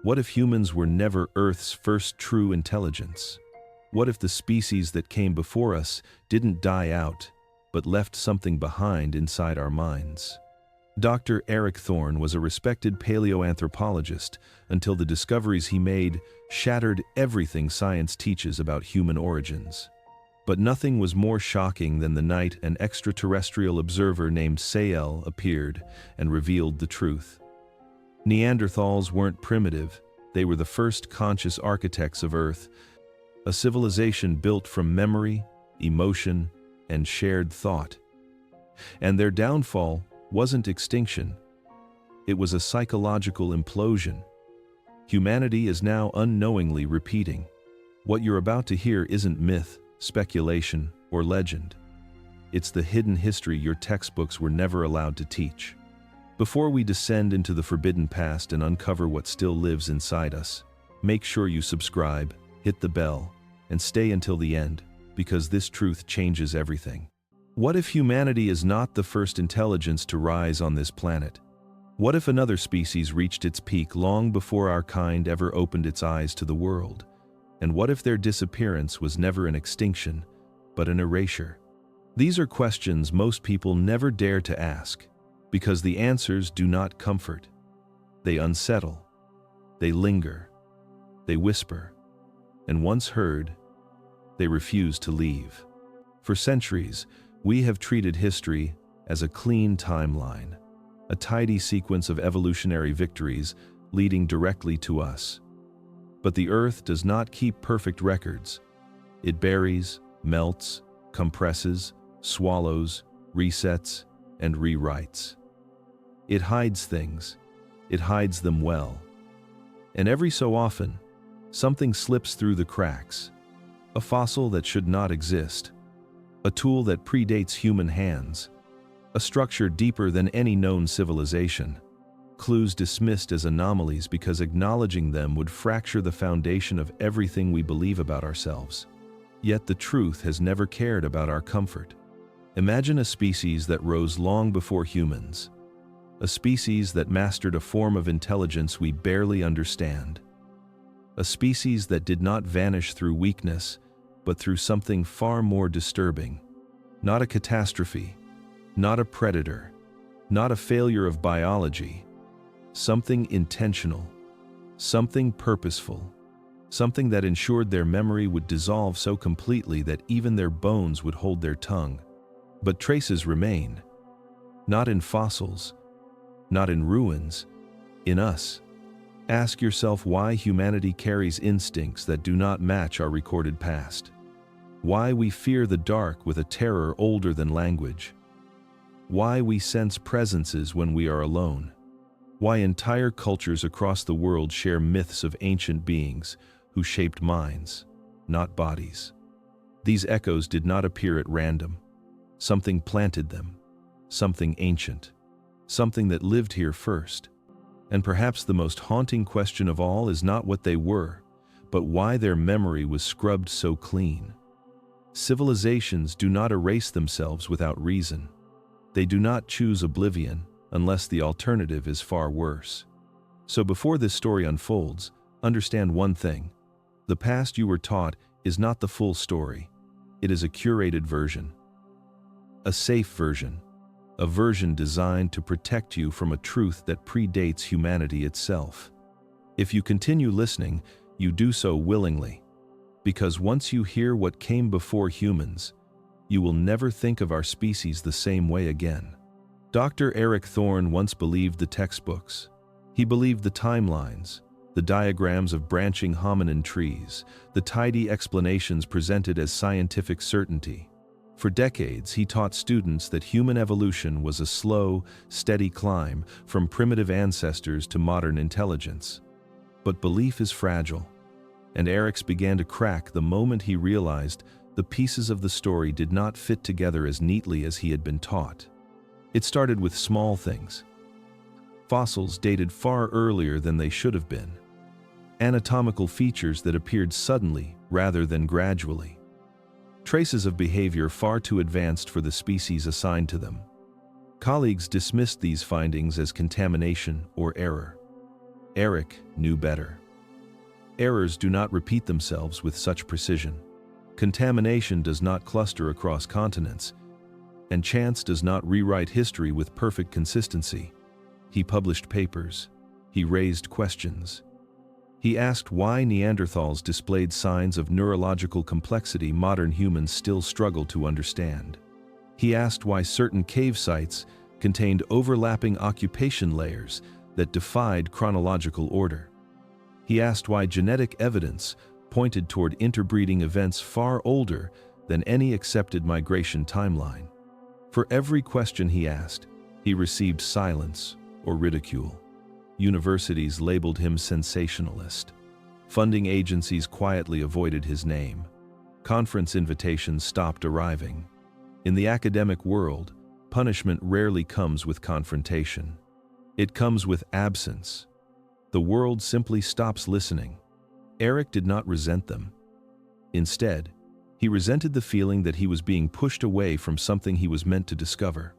What if humans were never Earth's first true intelligence? What if the species that came before us didn't die out, but left something behind inside our minds? Dr. Aric Thorne was a respected paleoanthropologist until the discoveries he made shattered everything science teaches about human origins. But nothing was more shocking than the night an extraterrestrial observer named Sael appeared and revealed the truth. Neanderthals weren't primitive, they were the first conscious architects of Earth, a civilization built from memory, emotion, and shared thought. And their downfall wasn't extinction. It was a psychological implosion. Humanity is now unknowingly repeating. What you're about to hear isn't myth, speculation, or legend. It's the hidden history your textbooks were never allowed to teach. Before we descend into the forbidden past and uncover what still lives inside us, make sure you subscribe, hit the bell, and stay until the end, because this truth changes everything. What if humanity is not the first intelligence to rise on this planet? What if another species reached its peak long before our kind ever opened its eyes to the world? And what if their disappearance was never an extinction, but an erasure? These are questions most people never dare to ask, because the answers do not comfort. They unsettle. They linger. They whisper. And once heard, they refuse to leave. For centuries, we have treated history as a clean timeline, a tidy sequence of evolutionary victories leading directly to us. But the Earth does not keep perfect records. It buries, melts, compresses, swallows, resets, and rewrites. It hides things. It hides them well. And every so often, something slips through the cracks. A fossil that should not exist. A tool that predates human hands. A structure deeper than any known civilization. Clues dismissed as anomalies because acknowledging them would fracture the foundation of everything we believe about ourselves. Yet the truth has never cared about our comfort. Imagine a species that rose long before humans. A species that mastered a form of intelligence we barely understand. A species that did not vanish through weakness, but through something far more disturbing. Not a catastrophe, not a predator, not a failure of biology. Something intentional, something purposeful, something that ensured their memory would dissolve so completely that even their bones would hold their tongue. But traces remain, not in fossils, not in ruins, in us. Ask yourself why humanity carries instincts that do not match our recorded past. Why we fear the dark with a terror older than language. Why we sense presences when we are alone. Why entire cultures across the world share myths of ancient beings who shaped minds, not bodies. These echoes did not appear at random. Something planted them, something ancient, something that lived here first. And perhaps the most haunting question of all is not what they were, but why their memory was scrubbed so clean. Civilizations do not erase themselves without reason. They do not choose oblivion unless the alternative is far worse. So before this story unfolds, understand one thing. The past you were taught is not the full story. It is a curated version. A safe version. A version designed to protect you from a truth that predates humanity itself. If you continue listening, you do so willingly. Because once you hear what came before humans, you will never think of our species the same way again. Dr. Aric Thorne once believed the textbooks. He believed the timelines, the diagrams of branching hominin trees, the tidy explanations presented as scientific certainty. For decades, he taught students that human evolution was a slow, steady climb from primitive ancestors to modern intelligence. But belief is fragile, and Aric's began to crack the moment he realized the pieces of the story did not fit together as neatly as he had been taught. It started with small things. Fossils dated far earlier than they should have been. Anatomical features that appeared suddenly rather than gradually. Traces of behavior far too advanced for the species assigned to them. Colleagues dismissed these findings as contamination or error. Aric knew better. Errors do not repeat themselves with such precision. Contamination does not cluster across continents, and chance does not rewrite history with perfect consistency. He published papers. He raised questions. He asked why Neanderthals displayed signs of neurological complexity modern humans still struggle to understand. He asked why certain cave sites contained overlapping occupation layers that defied chronological order. He asked why genetic evidence pointed toward interbreeding events far older than any accepted migration timeline. For every question he asked, he received silence or ridicule. Universities labeled him sensationalist. Funding agencies quietly avoided his name. Conference invitations stopped arriving. In the academic world, punishment rarely comes with confrontation. It comes with absence. The world simply stops listening. Aric did not resent them. Instead, he resented the feeling that he was being pushed away from something he was meant to discover.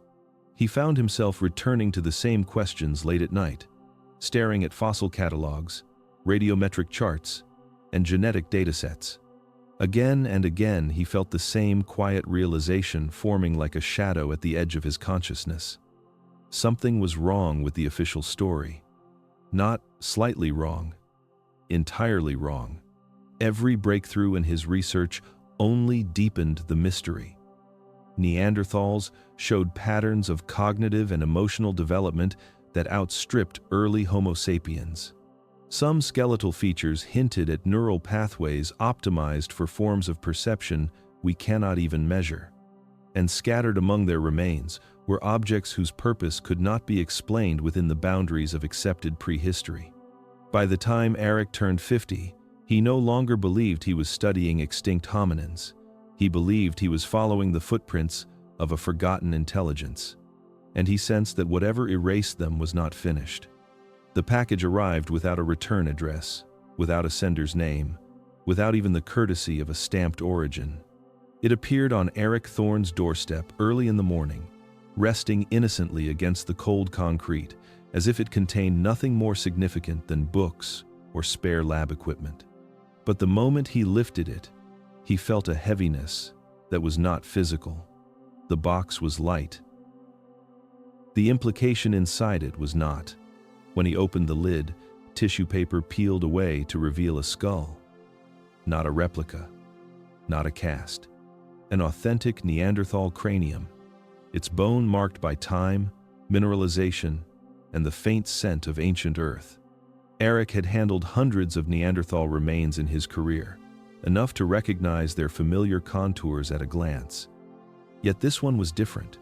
He found himself returning to the same questions late at night, staring at fossil catalogs, radiometric charts, and genetic datasets. Again and again, he felt the same quiet realization forming like a shadow at the edge of his consciousness. Something was wrong with the official story. Not slightly wrong, entirely wrong. Every breakthrough in his research only deepened the mystery. Neanderthals showed patterns of cognitive and emotional development that outstripped early Homo sapiens. Some skeletal features hinted at neural pathways optimized for forms of perception we cannot even measure. And scattered among their remains were objects whose purpose could not be explained within the boundaries of accepted prehistory. By the time Aric turned 50, he no longer believed he was studying extinct hominins. He believed he was following the footprints of a forgotten intelligence. And he sensed that whatever erased them was not finished. The package arrived without a return address, without a sender's name, without even the courtesy of a stamped origin. It appeared on Aric Thorne's doorstep early in the morning, resting innocently against the cold concrete, as if it contained nothing more significant than books or spare lab equipment. But the moment he lifted it, he felt a heaviness that was not physical. The box was light. The implication inside it was not. When he opened the lid, tissue paper peeled away to reveal a skull. Not a replica, not a cast. An authentic Neanderthal cranium, its bone marked by time, mineralization, and the faint scent of ancient earth. Aric had handled hundreds of Neanderthal remains in his career, enough to recognize their familiar contours at a glance. Yet this one was different,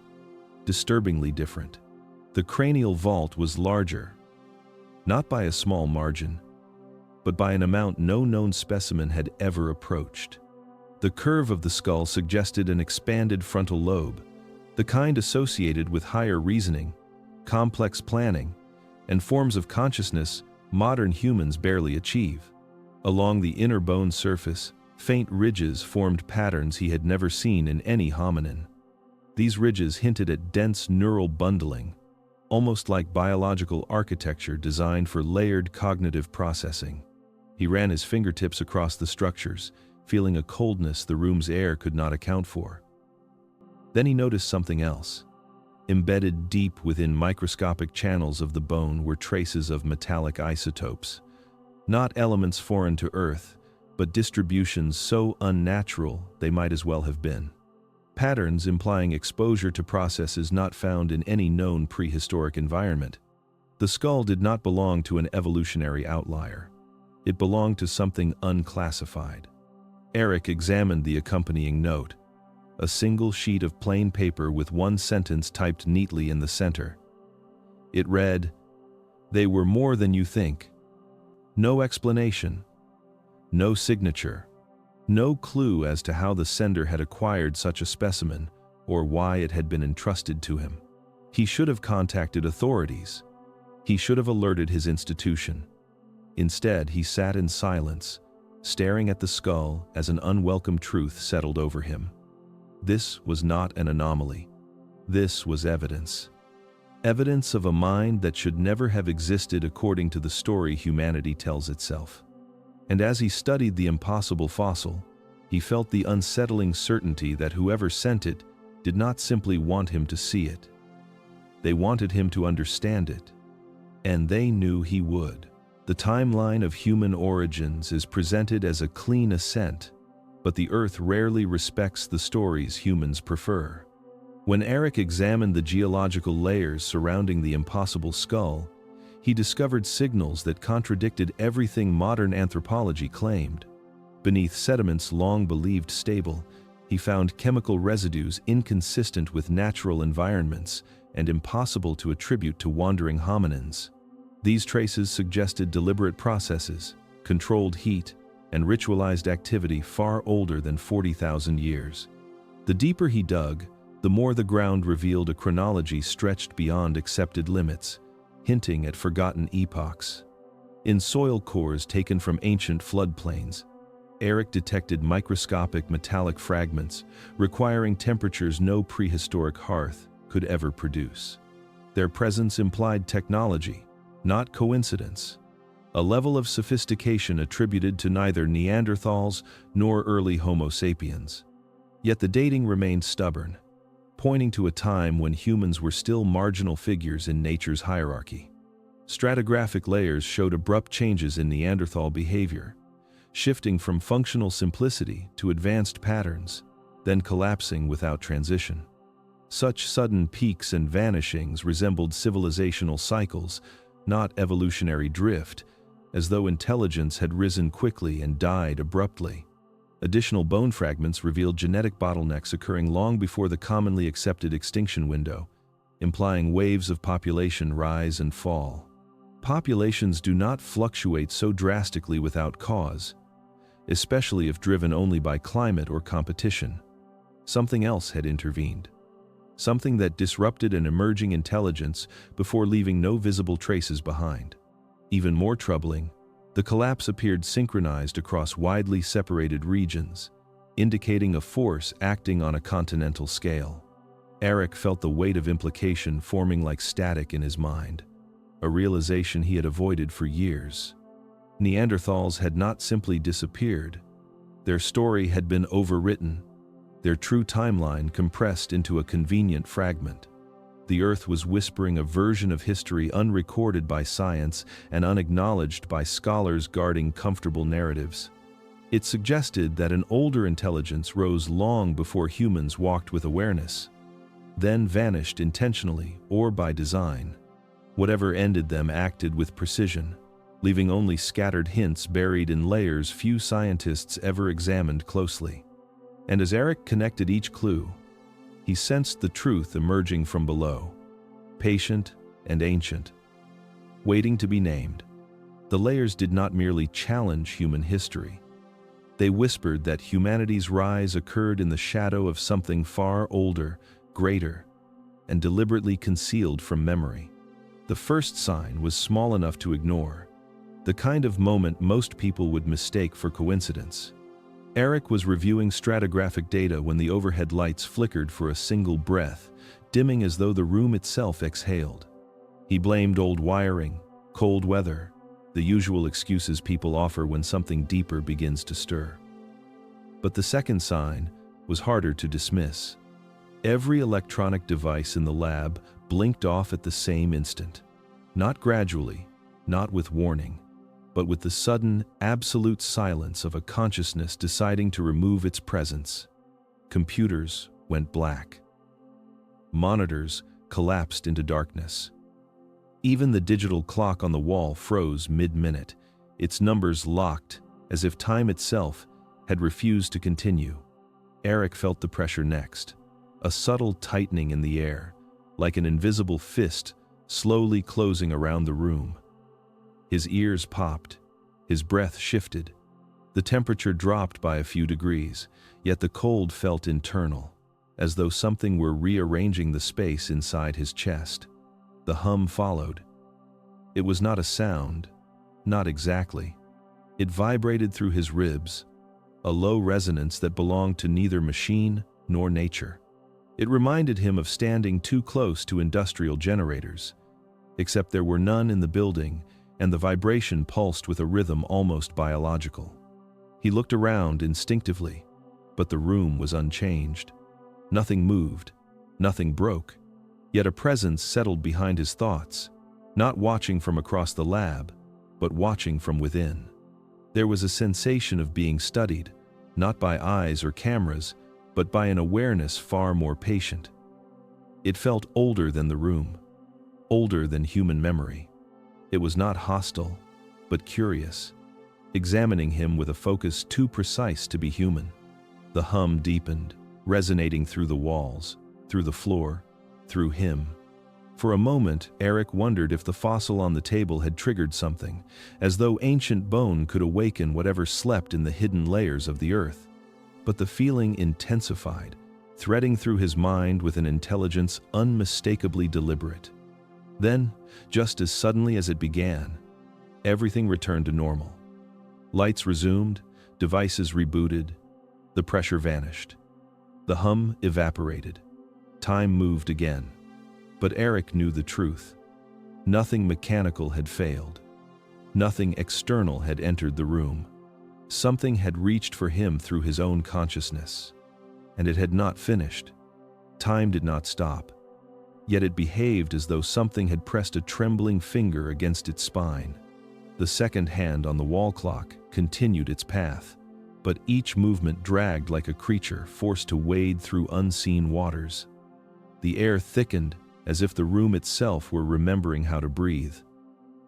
disturbingly different. The cranial vault was larger, not by a small margin, but by an amount no known specimen had ever approached. The curve of the skull suggested an expanded frontal lobe, the kind associated with higher reasoning, complex planning, and forms of consciousness modern humans barely achieve. Along the inner bone surface, faint ridges formed patterns he had never seen in any hominin. These ridges hinted at dense neural bundling, almost like biological architecture designed for layered cognitive processing. He ran his fingertips across the structures, feeling a coldness the room's air could not account for. Then he noticed something else. Embedded deep within microscopic channels of the bone were traces of metallic isotopes. Not elements foreign to Earth, but distributions so unnatural they might as well have been. Patterns implying exposure to processes not found in any known prehistoric environment. The skull did not belong to an evolutionary outlier. It belonged to something unclassified. Aric examined the accompanying note, a single sheet of plain paper with one sentence typed neatly in the center. It read, "They were more than you think." No explanation, no signature, no clue as to how the sender had acquired such a specimen or why it had been entrusted to him. He should have contacted authorities. He should have alerted his institution. Instead, he sat in silence, staring at the skull as an unwelcome truth settled over him. This was not an anomaly. This was evidence. evidence of a mind that should never have existed according to the story humanity tells itself. And as he studied the impossible fossil, he felt the unsettling certainty that whoever sent it did not simply want him to see it. They wanted him to understand it, and they knew he would. The timeline of human origins is presented as a clean ascent, but the Earth rarely respects the stories humans prefer. When Aric examined the geological layers surrounding the impossible skull, he discovered signals that contradicted everything modern anthropology claimed. Beneath sediments long believed stable, he found chemical residues inconsistent with natural environments and impossible to attribute to wandering hominins. These traces suggested deliberate processes, controlled heat, and ritualized activity far older than 40,000 years. The deeper he dug, the more the ground revealed a chronology stretched beyond accepted limits, hinting at forgotten epochs. In soil cores taken from ancient floodplains, Aric detected microscopic metallic fragments requiring temperatures no prehistoric hearth could ever produce. Their presence implied technology, not coincidence, a level of sophistication attributed to neither Neanderthals nor early Homo sapiens. Yet the dating remained stubborn, pointing to a time when humans were still marginal figures in nature's hierarchy. Stratigraphic layers showed abrupt changes in Neanderthal behavior, shifting from functional simplicity to advanced patterns, then collapsing without transition. Such sudden peaks and vanishings resembled civilizational cycles, not evolutionary drift, as though intelligence had risen quickly and died abruptly. Additional bone fragments revealed genetic bottlenecks occurring long before the commonly accepted extinction window, implying waves of population rise and fall. Populations do not fluctuate so drastically without cause, especially if driven only by climate or competition. Something else had intervened. Something that disrupted an emerging intelligence before leaving no visible traces behind. Even more troubling, the collapse appeared synchronized across widely separated regions, indicating a force acting on a continental scale. Aric felt the weight of implication forming like static in his mind, a realization he had avoided for years. Neanderthals had not simply disappeared. Their story had been overwritten, their true timeline compressed into a convenient fragment. The Earth was whispering a version of history unrecorded by science and unacknowledged by scholars guarding comfortable narratives. It suggested that an older intelligence rose long before humans walked with awareness, then vanished intentionally or by design. Whatever ended them acted with precision, leaving only scattered hints buried in layers few scientists ever examined closely. And as Aric connected each clue, he sensed the truth emerging from below, patient and ancient, waiting to be named. The layers did not merely challenge human history. They whispered that humanity's rise occurred in the shadow of something far older, greater, and deliberately concealed from memory. The first sign was small enough to ignore, the kind of moment most people would mistake for coincidence. Aric was reviewing stratigraphic data when the overhead lights flickered for a single breath, dimming as though the room itself exhaled. He blamed old wiring, cold weather, the usual excuses people offer when something deeper begins to stir. But the second sign was harder to dismiss. Every electronic device in the lab blinked off at the same instant. Not gradually, not with warning, but with the sudden, absolute silence of a consciousness deciding to remove its presence. Computers went black. Monitors collapsed into darkness. Even the digital clock on the wall froze mid-minute, its numbers locked, as if time itself had refused to continue. Aric felt the pressure next, a subtle tightening in the air, like an invisible fist slowly closing around the room. His ears popped, his breath shifted. The temperature dropped by a few degrees, yet the cold felt internal, as though something were rearranging the space inside his chest. The hum followed. It was not a sound, not exactly. It vibrated through his ribs, a low resonance that belonged to neither machine nor nature. It reminded him of standing too close to industrial generators, except there were none in the building, and the vibration pulsed with a rhythm almost biological. He looked around instinctively, but the room was unchanged. Nothing moved, nothing broke, yet a presence settled behind his thoughts, not watching from across the lab, but watching from within. There was a sensation of being studied, not by eyes or cameras, but by an awareness far more patient. It felt older than the room, older than human memory. It was not hostile, but curious, examining him with a focus too precise to be human. The hum deepened, resonating through the walls, through the floor, through him. For a moment, Aric wondered if the fossil on the table had triggered something, as though ancient bone could awaken whatever slept in the hidden layers of the earth. But the feeling intensified, threading through his mind with an intelligence unmistakably deliberate. Then, just as suddenly as it began, everything returned to normal. Lights resumed, devices rebooted, the pressure vanished. The hum evaporated. Time moved again. But Aric knew the truth. Nothing mechanical had failed. Nothing external had entered the room. Something had reached for him through his own consciousness. And it had not finished. Time did not stop. Yet it behaved as though something had pressed a trembling finger against its spine. The second hand on the wall clock continued its path, but each movement dragged like a creature forced to wade through unseen waters. The air thickened, as if the room itself were remembering how to breathe.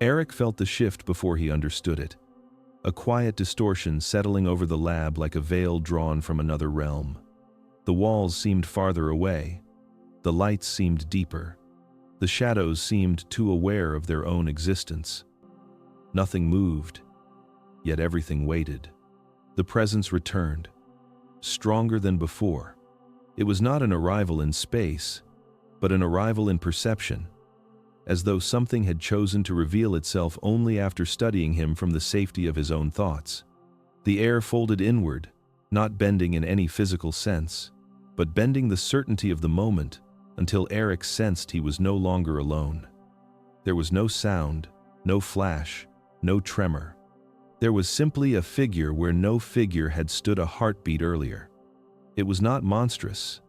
Aric felt the shift before he understood it. A quiet distortion settling over the lab like a veil drawn from another realm. The walls seemed farther away. The lights seemed deeper. The shadows seemed too aware of their own existence. Nothing moved, yet everything waited. The presence returned, stronger than before. It was not an arrival in space, but an arrival in perception, as though something had chosen to reveal itself only after studying him from the safety of his own thoughts. The air folded inward, not bending in any physical sense, but bending the certainty of the moment until Aric sensed he was no longer alone. There was no sound, no flash, no tremor. There was simply a figure where no figure had stood a heartbeat earlier. It was not monstrous.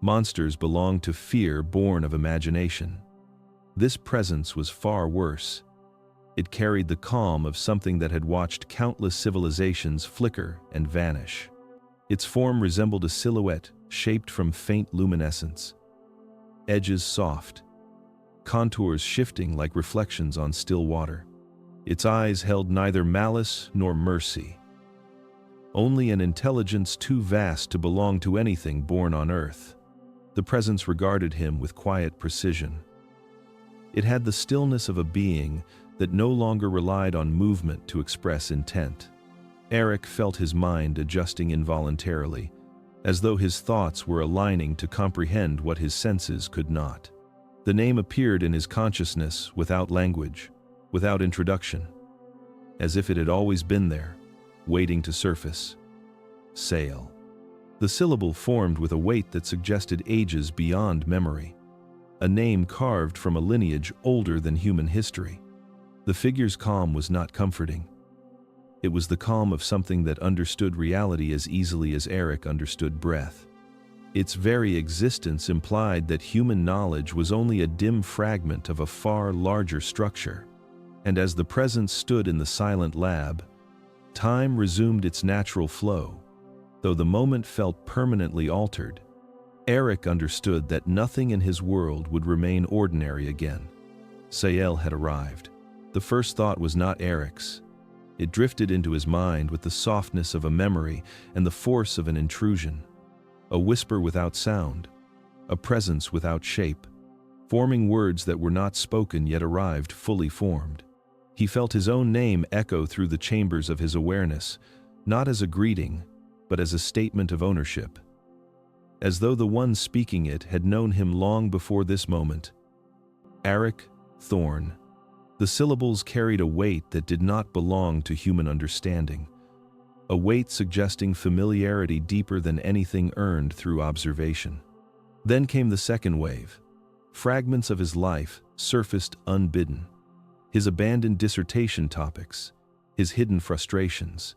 Monsters belong to fear born of imagination. This presence was far worse. It carried the calm of something that had watched countless civilizations flicker and vanish. Its form resembled a silhouette shaped from faint luminescence. Edges soft, contours shifting like reflections on still water. Its eyes held neither malice nor mercy, only an intelligence too vast to belong to anything born on earth. The presence regarded him with quiet precision. It had the stillness of a being that no longer relied on movement to express intent. Aric felt his mind adjusting involuntarily, as though his thoughts were aligning to comprehend what his senses could not. The name appeared in his consciousness without language, without introduction, as if it had always been there, waiting to surface. Sael. The syllable formed with a weight that suggested ages beyond memory, a name carved from a lineage older than human history. The figure's calm was not comforting. It was the calm of something that understood reality as easily as Aric understood breath. Its very existence implied that human knowledge was only a dim fragment of a far larger structure. And as the presence stood in the silent lab, time resumed its natural flow, though the moment felt permanently altered. Aric understood that nothing in his world would remain ordinary again. Sael had arrived. The first thought was not Aric's. It drifted into his mind with the softness of a memory and the force of an intrusion. A whisper without sound, a presence without shape, forming words that were not spoken yet arrived fully formed. He felt his own name echo through the chambers of his awareness, not as a greeting, but as a statement of ownership. As though the one speaking it had known him long before this moment. Aric Thorne. The syllables carried a weight that did not belong to human understanding, a weight suggesting familiarity deeper than anything earned through observation. Then came the second wave. Fragments of his life surfaced unbidden. His abandoned dissertation topics, his hidden frustrations,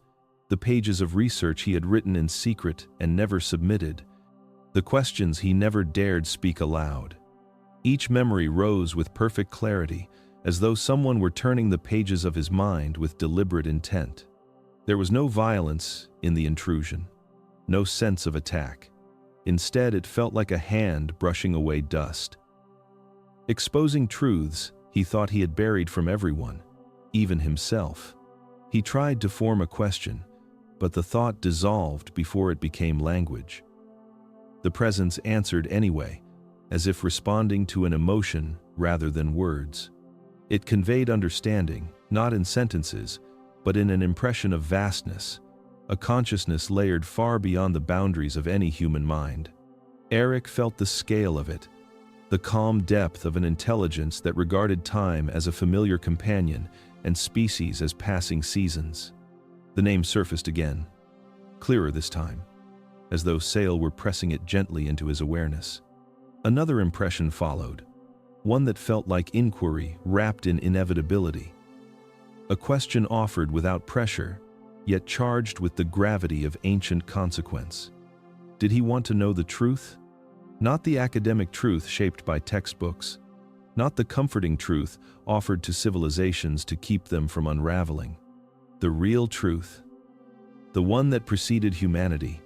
the pages of research he had written in secret and never submitted, the questions he never dared speak aloud. Each memory rose with perfect clarity, as though someone were turning the pages of his mind with deliberate intent. There was no violence in the intrusion, no sense of attack. Instead, it felt like a hand brushing away dust. Exposing truths he thought he had buried from everyone, even himself. He tried to form a question, but the thought dissolved before it became language. The presence answered anyway, as if responding to an emotion rather than words. It conveyed understanding, not in sentences, but in an impression of vastness, a consciousness layered far beyond the boundaries of any human mind. Aric felt the scale of it, the calm depth of an intelligence that regarded time as a familiar companion and species as passing seasons. The name surfaced again, clearer this time, as though Sael were pressing it gently into his awareness. Another impression followed, one that felt like inquiry wrapped in inevitability. A question offered without pressure, yet charged with the gravity of ancient consequence. Did he want to know the truth? Not the academic truth shaped by textbooks, not the comforting truth offered to civilizations to keep them from unraveling. The real truth, the one that preceded humanity,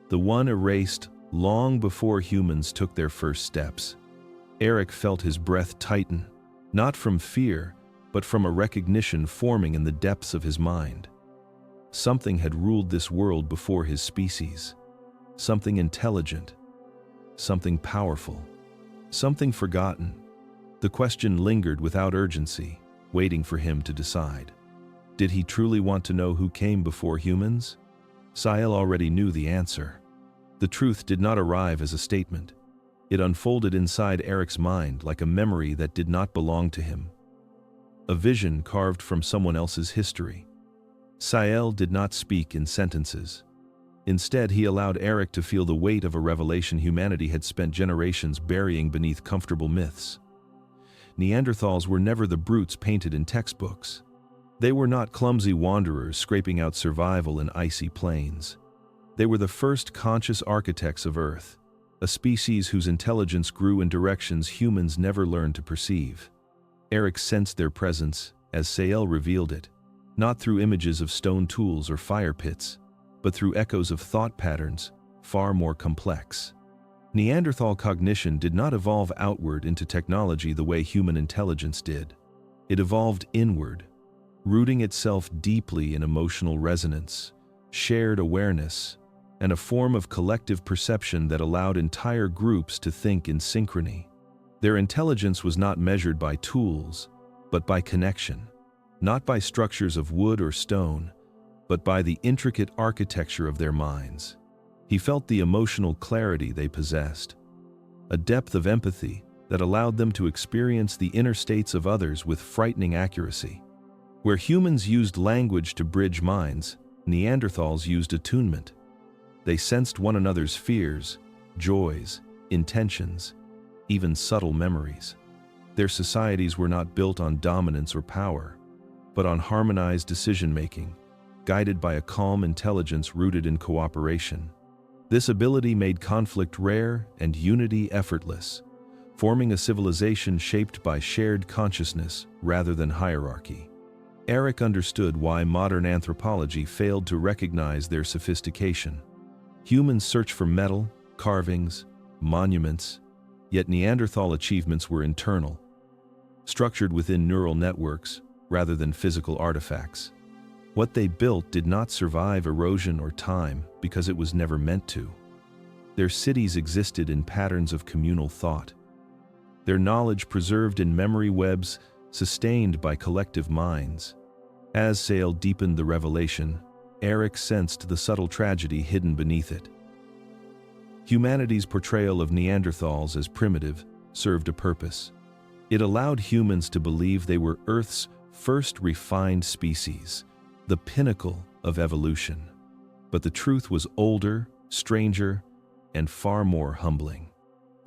the one erased long before humans took their first steps. Aric felt his breath tighten, not from fear, but from a recognition forming in the depths of his mind. Something had ruled this world before his species. Something intelligent. Something powerful. Something forgotten. The question lingered without urgency, waiting for him to decide. Did he truly want to know who came before humans? Sael already knew the answer. The truth did not arrive as a statement. It unfolded inside Aric's mind like a memory that did not belong to him. A vision carved from someone else's history. Sael did not speak in sentences. Instead, he allowed Aric to feel the weight of a revelation humanity had spent generations burying beneath comfortable myths. Neanderthals were never the brutes painted in textbooks. They were not clumsy wanderers scraping out survival in icy plains. They were the first conscious architects of Earth, a species whose intelligence grew in directions humans never learned to perceive. Aric sensed their presence as Sael revealed it, not through images of stone tools or fire pits, but through echoes of thought patterns far more complex. Neanderthal cognition did not evolve outward into technology the way human intelligence did. It evolved inward, rooting itself deeply in emotional resonance, shared awareness, and a form of collective perception that allowed entire groups to think in synchrony. Their intelligence was not measured by tools, but by connection, not by structures of wood or stone, but by the intricate architecture of their minds. He felt the emotional clarity they possessed, a depth of empathy that allowed them to experience the inner states of others with frightening accuracy. Where humans used language to bridge minds, Neanderthals used attunement. They sensed one another's fears, joys, intentions, even subtle memories. Their societies were not built on dominance or power, but on harmonized decision-making, guided by a calm intelligence rooted in cooperation. This ability made conflict rare and unity effortless, forming a civilization shaped by shared consciousness rather than hierarchy. Aric understood why modern anthropology failed to recognize their sophistication. Humans search for metal, carvings, monuments, yet Neanderthal achievements were internal, structured within neural networks rather than physical artifacts. What they built did not survive erosion or time because it was never meant to. Their cities existed in patterns of communal thought, their knowledge preserved in memory webs sustained by collective minds. As Sael deepened the revelation, Aric sensed the subtle tragedy hidden beneath it. Humanity's portrayal of Neanderthals as primitive served a purpose. It allowed humans to believe they were Earth's first refined species, the pinnacle of evolution. But the truth was older, stranger, and far more humbling.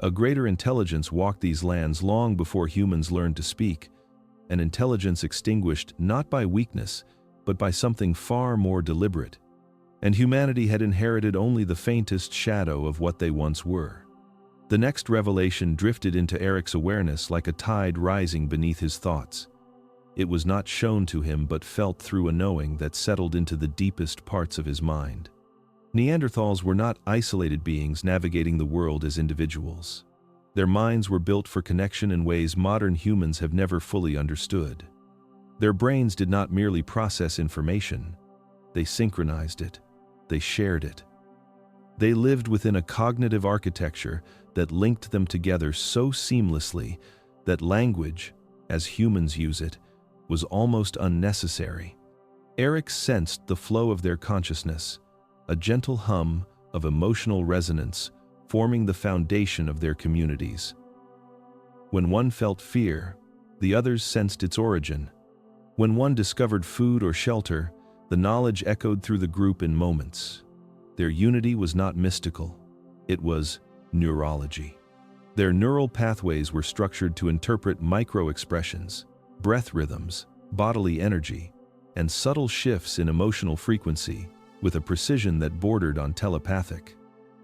A greater intelligence walked these lands long before humans learned to speak, an intelligence extinguished not by weakness, but by something far more deliberate. And humanity had inherited only the faintest shadow of what they once were. The next revelation drifted into Aric's awareness like a tide rising beneath his thoughts. It was not shown to him but felt through a knowing that settled into the deepest parts of his mind. Neanderthals were not isolated beings navigating the world as individuals. Their minds were built for connection in ways modern humans have never fully understood. Their brains did not merely process information, they synchronized it, they shared it. They lived within a cognitive architecture that linked them together so seamlessly that language, as humans use it, was almost unnecessary. Aric sensed the flow of their consciousness, a gentle hum of emotional resonance forming the foundation of their communities. When one felt fear, the others sensed its origin. When one discovered food or shelter, the knowledge echoed through the group in moments. Their unity was not mystical, it was neurology. Their neural pathways were structured to interpret micro-expressions, breath rhythms, bodily energy, and subtle shifts in emotional frequency with a precision that bordered on telepathic.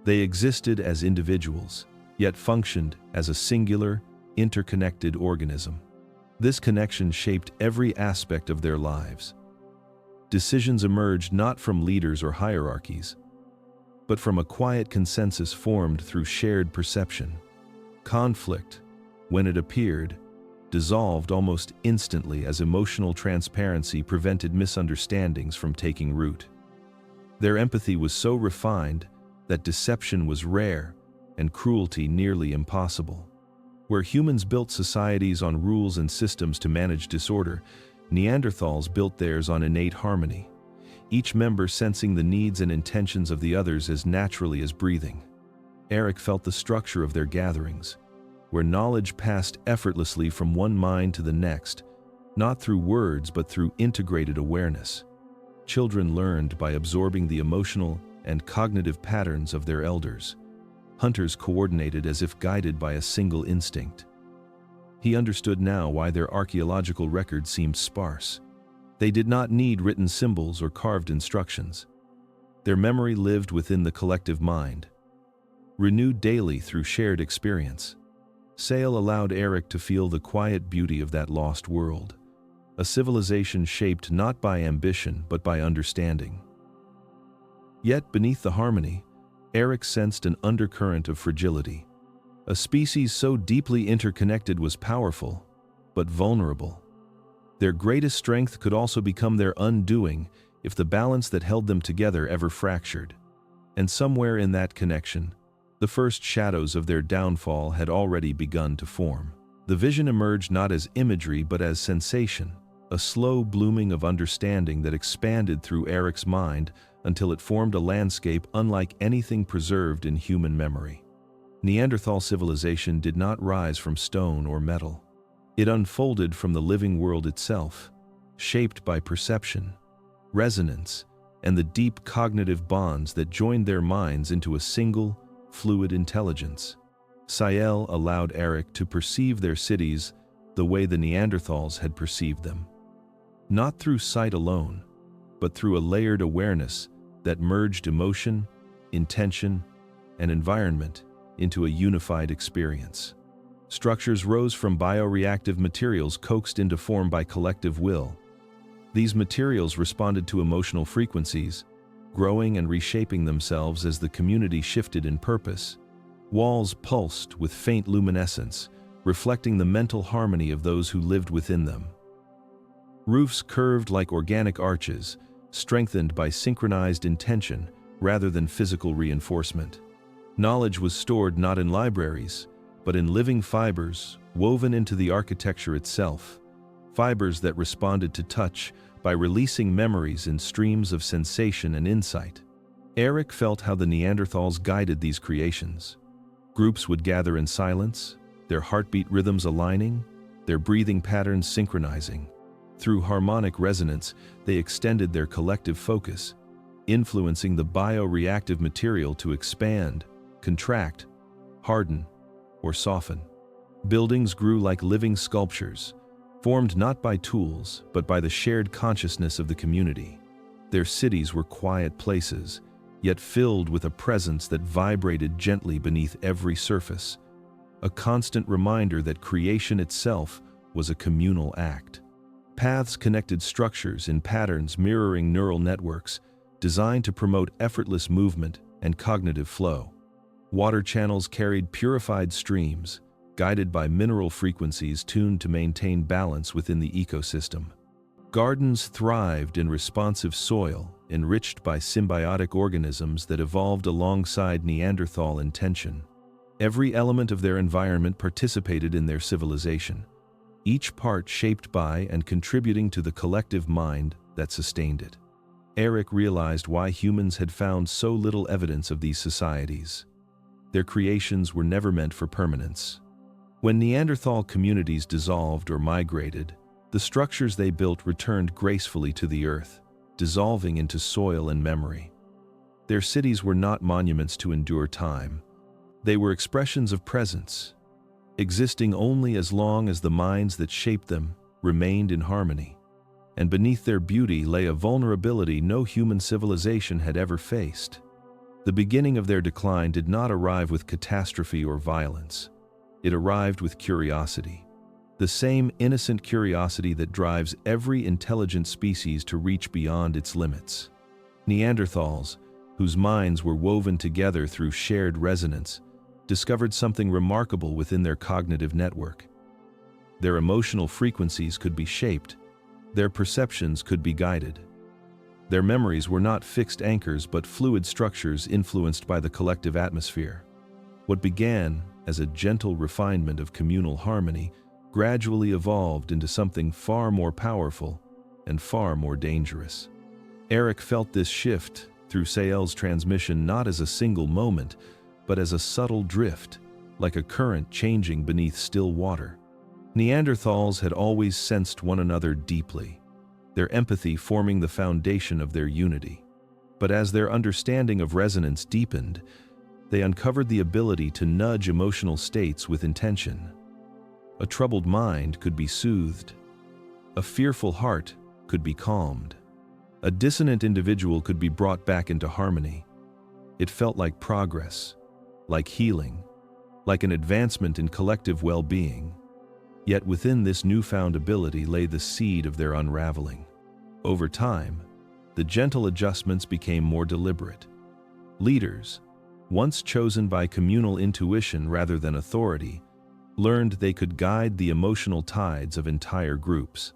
They existed as individuals, yet functioned as a singular, interconnected organism. This connection shaped every aspect of their lives. Decisions emerged not from leaders or hierarchies, but from a quiet consensus formed through shared perception. Conflict, when it appeared, dissolved almost instantly as emotional transparency prevented misunderstandings from taking root. Their empathy was so refined that deception was rare and cruelty nearly impossible. Where humans built societies on rules and systems to manage disorder, Neanderthals built theirs on innate harmony, each member sensing the needs and intentions of the others as naturally as breathing. Aric felt the structure of their gatherings, where knowledge passed effortlessly from one mind to the next, not through words but through integrated awareness. Children learned by absorbing the emotional and cognitive patterns of their elders. Hunters coordinated as if guided by a single instinct. He understood now why their archaeological record seemed sparse. They did not need written symbols or carved instructions. Their memory lived within the collective mind, renewed daily through shared experience. Sael allowed Aric to feel the quiet beauty of that lost world, a civilization shaped not by ambition but by understanding. Yet beneath the harmony, Aric sensed an undercurrent of fragility. A species so deeply interconnected was powerful, but vulnerable. Their greatest strength could also become their undoing if the balance that held them together ever fractured. And somewhere in that connection, the first shadows of their downfall had already begun to form. The vision emerged not as imagery but as sensation, a slow blooming of understanding that expanded through Aric's mind until it formed a landscape unlike anything preserved in human memory. Neanderthal civilization did not rise from stone or metal. It unfolded from the living world itself, shaped by perception, resonance, and the deep cognitive bonds that joined their minds into a single, fluid intelligence. Sael allowed Aric to perceive their cities the way the Neanderthals had perceived them. Not through sight alone, but through a layered awareness that merged emotion, intention, and environment into a unified experience. Structures rose from bio-reactive materials coaxed into form by collective will. These materials responded to emotional frequencies, growing and reshaping themselves as the community shifted in purpose. Walls pulsed with faint luminescence, reflecting the mental harmony of those who lived within them. Roofs curved like organic arches, strengthened by synchronized intention rather than physical reinforcement. Knowledge was stored not in libraries, but in living fibers woven into the architecture itself, fibers that responded to touch by releasing memories in streams of sensation and insight. Aric felt how the Neanderthals guided these creations. Groups would gather in silence, their heartbeat rhythms aligning, their breathing patterns synchronizing. Through harmonic resonance, they extended their collective focus, influencing the bio-reactive material to expand, contract, harden, or soften. Buildings grew like living sculptures, formed not by tools, but by the shared consciousness of the community. Their cities were quiet places, yet filled with a presence that vibrated gently beneath every surface, a constant reminder that creation itself was a communal act. Paths connected structures in patterns mirroring neural networks, designed to promote effortless movement and cognitive flow. Water channels carried purified streams, guided by mineral frequencies tuned to maintain balance within the ecosystem. Gardens thrived in responsive soil, enriched by symbiotic organisms that evolved alongside Neanderthal intention. Every element of their environment participated in their civilization, each part shaped by and contributing to the collective mind that sustained it. Aric realized why humans had found so little evidence of these societies. Their creations were never meant for permanence. When Neanderthal communities dissolved or migrated, the structures they built returned gracefully to the earth, dissolving into soil and memory. Their cities were not monuments to endure time. They were expressions of presence, existing only as long as the minds that shaped them remained in harmony. And beneath their beauty lay a vulnerability no human civilization had ever faced. The beginning of their decline did not arrive with catastrophe or violence. It arrived with curiosity. The same innocent curiosity that drives every intelligent species to reach beyond its limits. Neanderthals, whose minds were woven together through shared resonance, discovered something remarkable within their cognitive network. Their emotional frequencies could be shaped. Their perceptions could be guided. Their memories were not fixed anchors but fluid structures influenced by the collective atmosphere. What began as a gentle refinement of communal harmony gradually evolved into something far more powerful and far more dangerous. Aric felt this shift through Sael's transmission not as a single moment, but as a subtle drift, like a current changing beneath still water. Neanderthals had always sensed one another deeply, their empathy forming the foundation of their unity. But as their understanding of resonance deepened, they uncovered the ability to nudge emotional states with intention. A troubled mind could be soothed. A fearful heart could be calmed. A dissonant individual could be brought back into harmony. It felt like progress, like healing, like an advancement in collective well-being. Yet within this newfound ability lay the seed of their unraveling. Over time, the gentle adjustments became more deliberate. Leaders, once chosen by communal intuition rather than authority, learned they could guide the emotional tides of entire groups.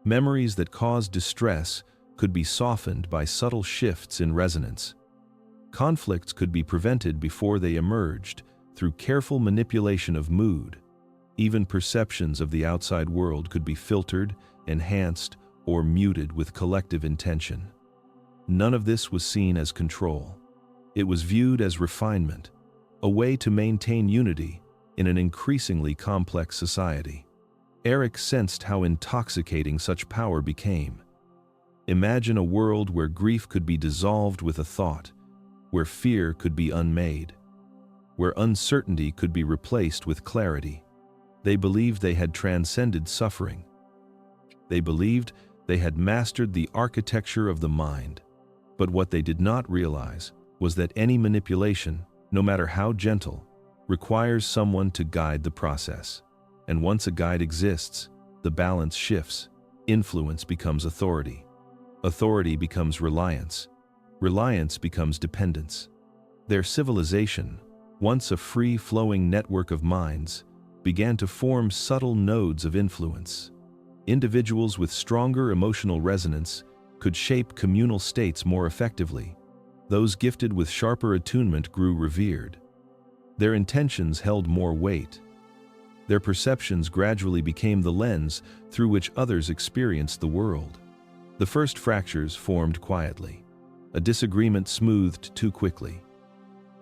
Memories that caused distress could be softened by subtle shifts in resonance. Conflicts could be prevented before they emerged through careful manipulation of mood. Even perceptions of the outside world could be filtered, enhanced, or muted with collective intention. None of this was seen as control. It was viewed as refinement, a way to maintain unity in an increasingly complex society. Aric sensed how intoxicating such power became. Imagine a world where grief could be dissolved with a thought, where fear could be unmade, where uncertainty could be replaced with clarity. They believed they had transcended suffering. They believed they had mastered the architecture of the mind. But what they did not realize was that any manipulation, no matter how gentle, requires someone to guide the process. And once a guide exists, the balance shifts. Influence becomes authority. Authority becomes reliance. Reliance becomes dependence. Their civilization, once a free-flowing network of minds, began to form subtle nodes of influence. Individuals with stronger emotional resonance could shape communal states more effectively. Those gifted with sharper attunement grew revered. Their intentions held more weight. Their perceptions gradually became the lens through which others experienced the world. The first fractures formed quietly. A disagreement smoothed too quickly.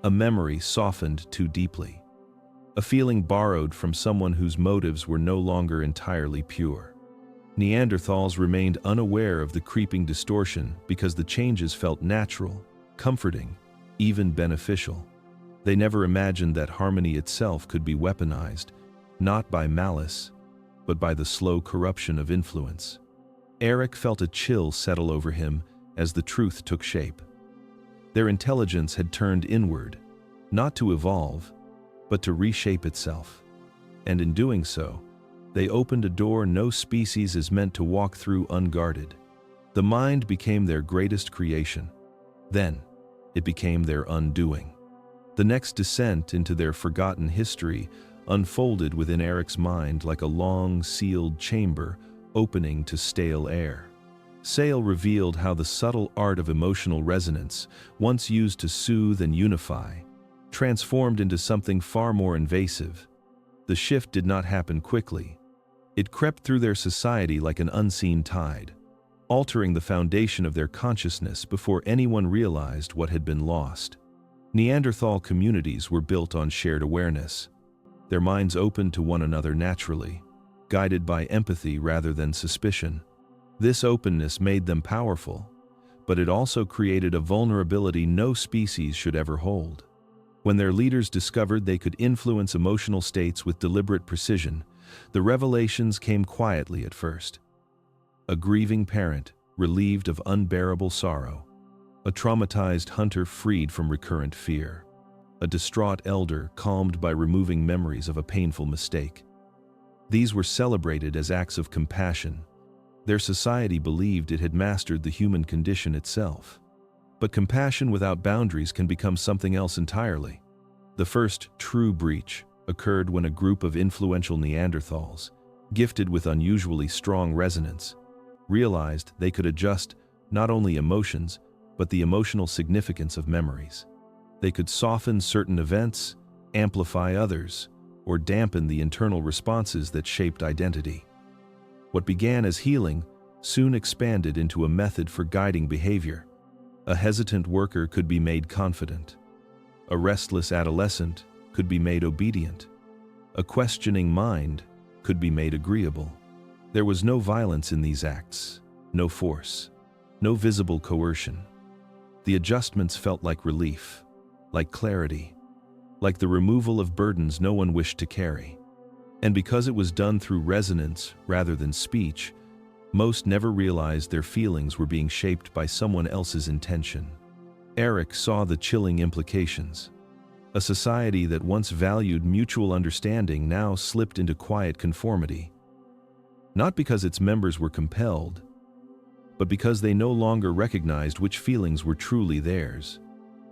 A memory softened too deeply. A feeling borrowed from someone whose motives were no longer entirely pure. Neanderthals remained unaware of the creeping distortion because the changes felt natural, comforting, even beneficial. They never imagined that harmony itself could be weaponized, not by malice, but by the slow corruption of influence. Aric felt a chill settle over him as the truth took shape. Their intelligence had turned inward, not to evolve, but to reshape itself. And in doing so, they opened a door no species is meant to walk through unguarded. The mind became their greatest creation. Then, it became their undoing. The next descent into their forgotten history unfolded within Aric's mind like a long, sealed chamber opening to stale air. Sael revealed how the subtle art of emotional resonance, once used to soothe and unify, transformed into something far more invasive. The shift did not happen quickly. It crept through their society like an unseen tide, altering the foundation of their consciousness before anyone realized what had been lost. Neanderthal communities were built on shared awareness. Their minds opened to one another naturally, guided by empathy rather than suspicion. This openness made them powerful, but it also created a vulnerability no species should ever hold. When their leaders discovered they could influence emotional states with deliberate precision, the revelations came quietly at first. A grieving parent, relieved of unbearable sorrow. A traumatized hunter freed from recurrent fear. A distraught elder calmed by removing memories of a painful mistake. These were celebrated as acts of compassion. Their society believed it had mastered the human condition itself. But compassion without boundaries can become something else entirely. The first true breach occurred when a group of influential Neanderthals, gifted with unusually strong resonance, realized they could adjust not only emotions, but the emotional significance of memories. They could soften certain events, amplify others, or dampen the internal responses that shaped identity. What began as healing soon expanded into a method for guiding behavior. A hesitant worker could be made confident. A restless adolescent could be made obedient. A questioning mind could be made agreeable. There was no violence in these acts, no force, no visible coercion. The adjustments felt like relief, like clarity, like the removal of burdens no one wished to carry. And because it was done through resonance rather than speech, most never realized their feelings were being shaped by someone else's intention. Aric saw the chilling implications. A society that once valued mutual understanding now slipped into quiet conformity. Not because its members were compelled, but because they no longer recognized which feelings were truly theirs.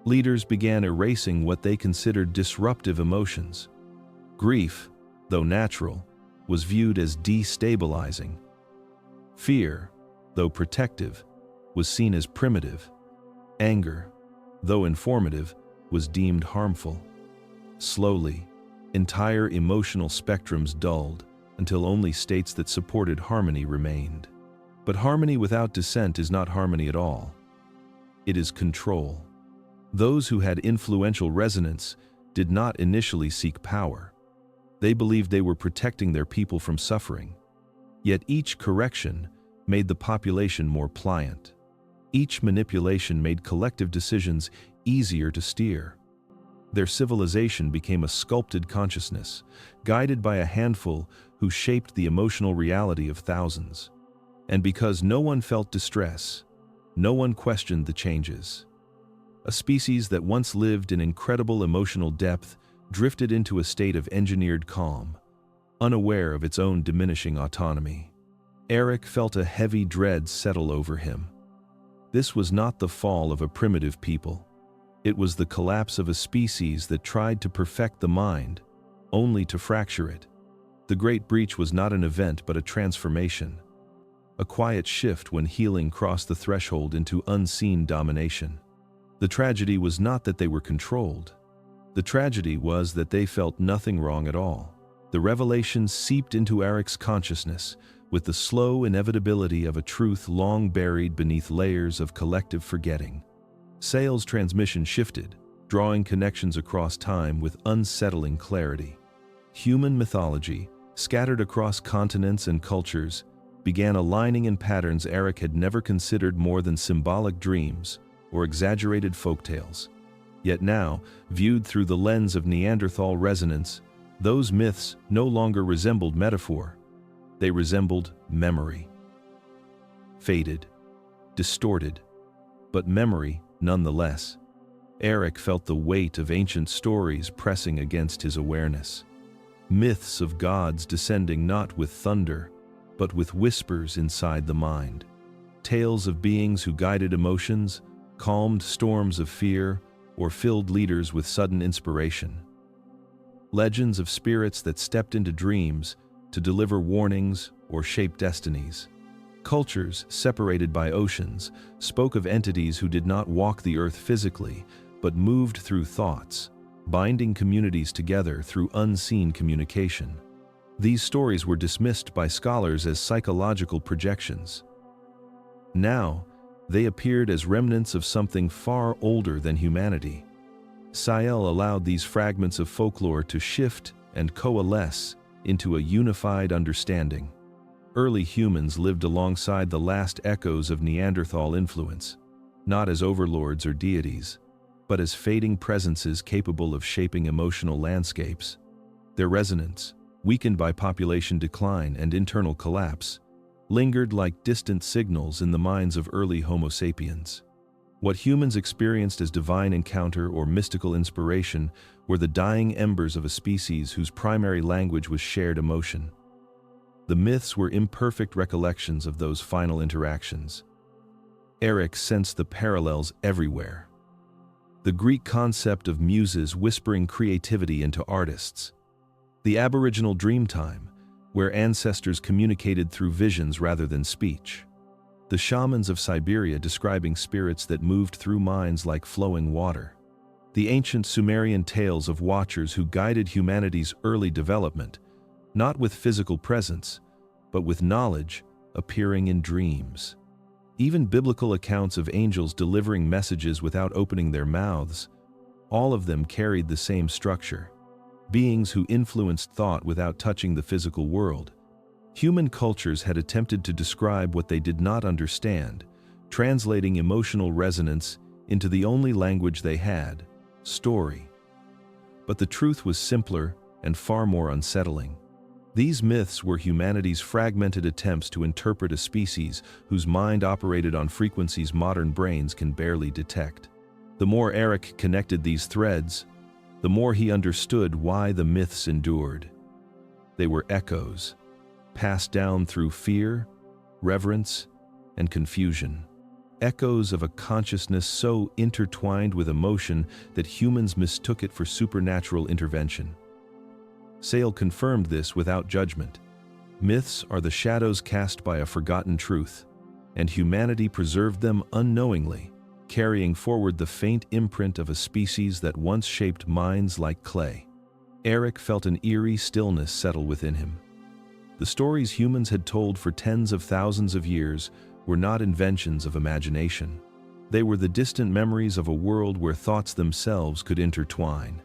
Leaders began erasing what they considered disruptive emotions. Grief, though natural, was viewed as destabilizing. Fear, though protective, was seen as primitive. Anger, though informative, was deemed harmful. Slowly, entire emotional spectrums dulled until only states that supported harmony remained. But harmony without dissent is not harmony at all. It is control. Those who had influential resonance did not initially seek power. They believed they were protecting their people from suffering. Yet each correction made the population more pliant. Each manipulation made collective decisions easier to steer. Their civilization became a sculpted consciousness, guided by a handful who shaped the emotional reality of thousands. And because no one felt distress, no one questioned the changes. A species that once lived in incredible emotional depth drifted into a state of engineered calm, unaware of its own diminishing autonomy. Aric felt a heavy dread settle over him. This was not the fall of a primitive people. It was the collapse of a species that tried to perfect the mind, only to fracture it. The Great Breach was not an event but a transformation. A quiet shift when healing crossed the threshold into unseen domination. The tragedy was not that they were controlled. The tragedy was that they felt nothing wrong at all. The revelation seeped into Aric's consciousness with the slow inevitability of a truth long buried beneath layers of collective forgetting. Sael's transmission shifted, drawing connections across time with unsettling clarity. Human mythology, scattered across continents and cultures, began aligning in patterns Aric had never considered more than symbolic dreams or exaggerated folktales. Yet now, viewed through the lens of Neanderthal resonance, those myths no longer resembled metaphor. They resembled memory. Faded, distorted, but memory nonetheless. Aric felt the weight of ancient stories pressing against his awareness. Myths of gods descending not with thunder, but with whispers inside the mind. Tales of beings who guided emotions, calmed storms of fear, or filled leaders with sudden inspiration. Legends of spirits that stepped into dreams to deliver warnings or shape destinies. Cultures separated by oceans spoke of entities who did not walk the earth physically, but moved through thoughts, binding communities together through unseen communication. These stories were dismissed by scholars as psychological projections. Now, they appeared as remnants of something far older than humanity. Sael allowed these fragments of folklore to shift and coalesce into a unified understanding. Early humans lived alongside the last echoes of Neanderthal influence, not as overlords or deities, but as fading presences capable of shaping emotional landscapes. Their resonance, weakened by population decline and internal collapse, lingered like distant signals in the minds of early Homo sapiens. What humans experienced as divine encounter or mystical inspiration were the dying embers of a species whose primary language was shared emotion. The myths were imperfect recollections of those final interactions. Aric sensed the parallels everywhere. The Greek concept of muses whispering creativity into artists. The Aboriginal dreamtime, where ancestors communicated through visions rather than speech. The shamans of Siberia describing spirits that moved through minds like flowing water. The ancient Sumerian tales of watchers who guided humanity's early development, not with physical presence, but with knowledge appearing in dreams. Even biblical accounts of angels delivering messages without opening their mouths, all of them carried the same structure. Beings who influenced thought without touching the physical world. Human cultures had attempted to describe what they did not understand, translating emotional resonance into the only language they had, story. But the truth was simpler and far more unsettling. These myths were humanity's fragmented attempts to interpret a species whose mind operated on frequencies modern brains can barely detect. The more Aric connected these threads, the more he understood why the myths endured. They were echoes, passed down through fear, reverence, and confusion. Echoes of a consciousness so intertwined with emotion that humans mistook it for supernatural intervention. Sael confirmed this without judgment. Myths are the shadows cast by a forgotten truth, and humanity preserved them unknowingly, carrying forward the faint imprint of a species that once shaped minds like clay. Aric felt an eerie stillness settle within him. The stories humans had told for tens of thousands of years were not inventions of imagination. They were the distant memories of a world where thoughts themselves could intertwine.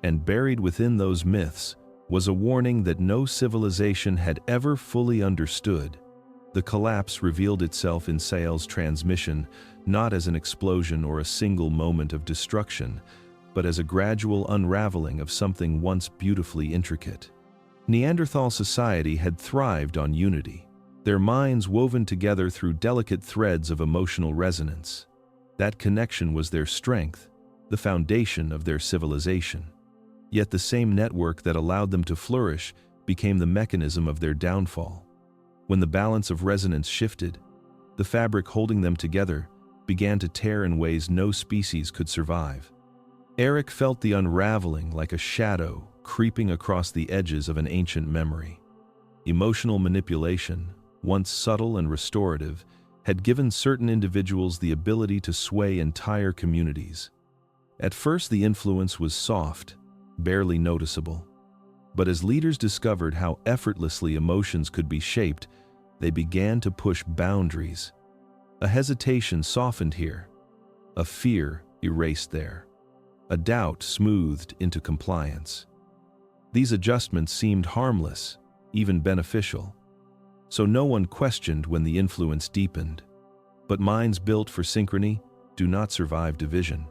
And buried within those myths was a warning that no civilization had ever fully understood. The collapse revealed itself in Sael's transmission, not as an explosion or a single moment of destruction, but as a gradual unraveling of something once beautifully intricate. Neanderthal society had thrived on unity, their minds woven together through delicate threads of emotional resonance. That connection was their strength, the foundation of their civilization. Yet the same network that allowed them to flourish became the mechanism of their downfall. When the balance of resonance shifted, the fabric holding them together began to tear in ways no species could survive. Aric felt the unraveling like a shadow creeping across the edges of an ancient memory. Emotional manipulation, once subtle and restorative, had given certain individuals the ability to sway entire communities. At first, the influence was soft, barely noticeable. But as leaders discovered how effortlessly emotions could be shaped, they began to push boundaries. A hesitation softened here, a fear erased there, a doubt smoothed into compliance. These adjustments seemed harmless, even beneficial. So no one questioned when the influence deepened. But minds built for synchrony do not survive division.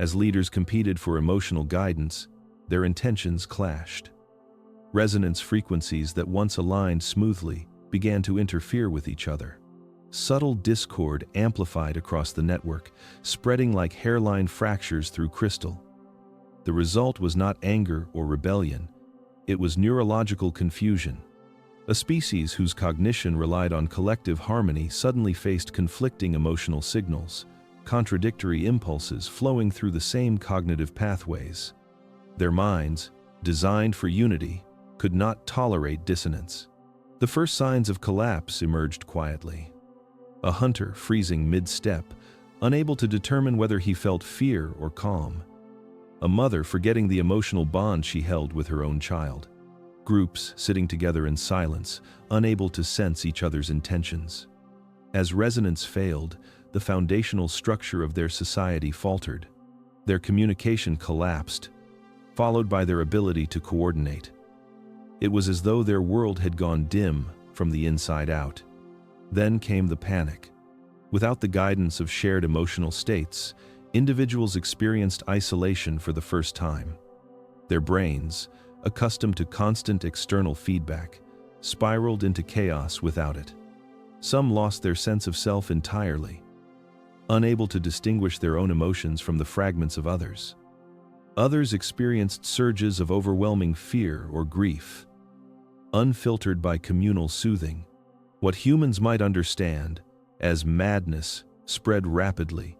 As leaders competed for emotional guidance, their intentions clashed. Resonance frequencies that once aligned smoothly began to interfere with each other. Subtle discord amplified across the network, spreading like hairline fractures through crystal. The result was not anger or rebellion, it was neurological confusion. A species whose cognition relied on collective harmony suddenly faced conflicting emotional signals, contradictory impulses flowing through the same cognitive pathways. Their minds, designed for unity, could not tolerate dissonance. The first signs of collapse emerged quietly. A hunter freezing mid-step, unable to determine whether he felt fear or calm. A mother forgetting the emotional bond she held with her own child. Groups sitting together in silence, unable to sense each other's intentions. As resonance failed, the foundational structure of their society faltered. Their communication collapsed, followed by their ability to coordinate. It was as though their world had gone dim from the inside out. Then came the panic. Without the guidance of shared emotional states, individuals experienced isolation for the first time. Their brains, accustomed to constant external feedback, spiraled into chaos without it. Some lost their sense of self entirely, unable to distinguish their own emotions from the fragments of others. Others experienced surges of overwhelming fear or grief, unfiltered by communal soothing. What humans might understand as madness spread rapidly,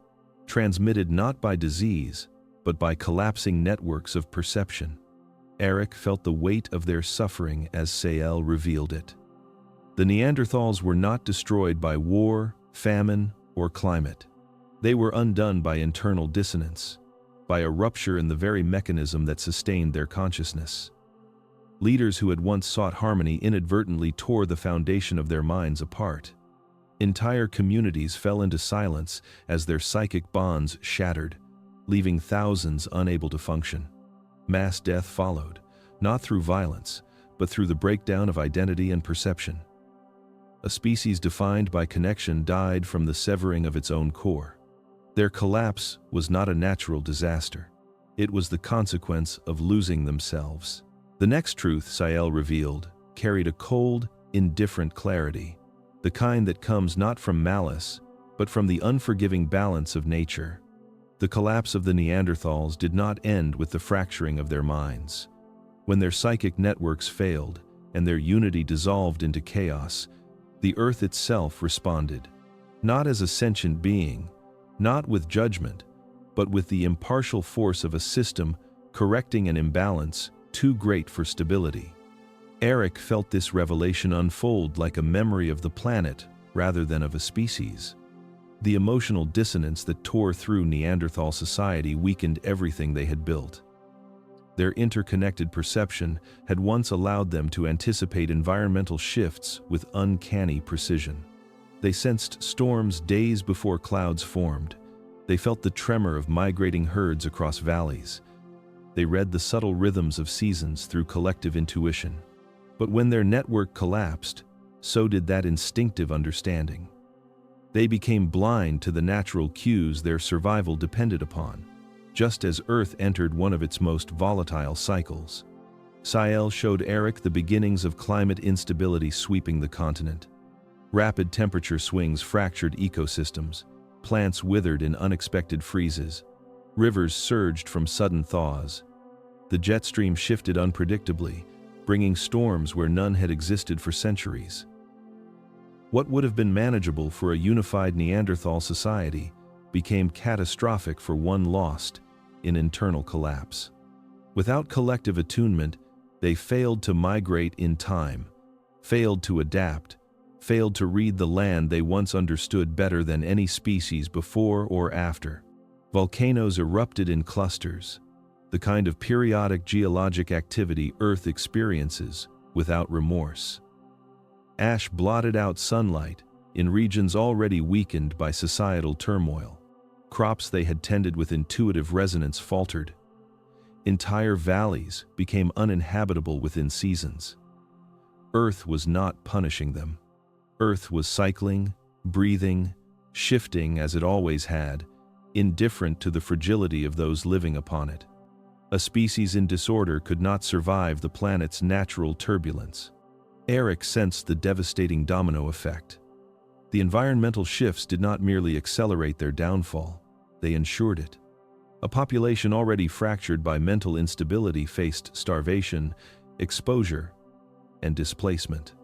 transmitted not by disease, but by collapsing networks of perception. Aric felt the weight of their suffering as Sael revealed it. The Neanderthals were not destroyed by war, famine, or climate. They were undone by internal dissonance, by a rupture in the very mechanism that sustained their consciousness. Leaders who had once sought harmony inadvertently tore the foundation of their minds apart. Entire communities fell into silence as their psychic bonds shattered, leaving thousands unable to function. Mass death followed, not through violence, but through the breakdown of identity and perception. A species defined by connection died from the severing of its own core. Their collapse was not a natural disaster. It was the consequence of losing themselves. The next truth Sael revealed carried a cold, indifferent clarity, the kind that comes not from malice, but from the unforgiving balance of nature. The collapse of the Neanderthals did not end with the fracturing of their minds. When their psychic networks failed and their unity dissolved into chaos, the earth itself responded, not as a sentient being, not with judgment, but with the impartial force of a system correcting an imbalance too great for stability. Aric felt this revelation unfold like a memory of the planet rather than of a species. The emotional dissonance that tore through Neanderthal society weakened everything they had built. Their interconnected perception had once allowed them to anticipate environmental shifts with uncanny precision. They sensed storms days before clouds formed. They felt the tremor of migrating herds across valleys. They read the subtle rhythms of seasons through collective intuition. But when their network collapsed, so did that instinctive understanding. They became blind to the natural cues their survival depended upon, just as Earth entered one of its most volatile cycles. Sael showed Aric the beginnings of climate instability sweeping the continent. Rapid temperature swings fractured ecosystems, plants withered in unexpected freezes, rivers surged from sudden thaws. The jet stream shifted unpredictably, bringing storms where none had existed for centuries. What would have been manageable for a unified Neanderthal society became catastrophic for one lost in internal collapse. Without collective attunement, they failed to migrate in time, failed to adapt, failed to read the land they once understood better than any species before or after. Volcanoes erupted in clusters, the kind of periodic geologic activity Earth experiences without remorse. Ash blotted out sunlight in regions already weakened by societal turmoil. Crops they had tended with intuitive resonance faltered. Entire valleys became uninhabitable within seasons. Earth was not punishing them. Earth was cycling, breathing, shifting as it always had, indifferent to the fragility of those living upon it. A species in disorder could not survive the planet's natural turbulence. Aric sensed the devastating domino effect. The environmental shifts did not merely accelerate their downfall, they ensured it. A population already fractured by mental instability faced starvation, exposure, and displacement.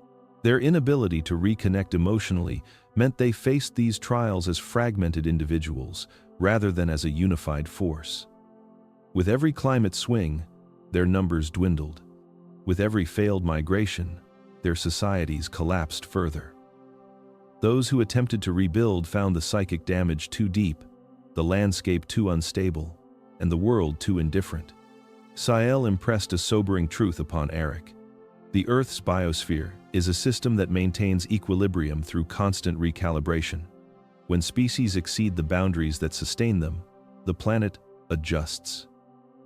Their inability to reconnect emotionally meant they faced these trials as fragmented individuals rather than as a unified force. With every climate swing, their numbers dwindled. With every failed migration, their societies collapsed further. Those who attempted to rebuild found the psychic damage too deep, the landscape too unstable, and the world too indifferent. Sael impressed a sobering truth upon Aric. The Earth's biosphere is a system that maintains equilibrium through constant recalibration. When species exceed the boundaries that sustain them, the planet adjusts.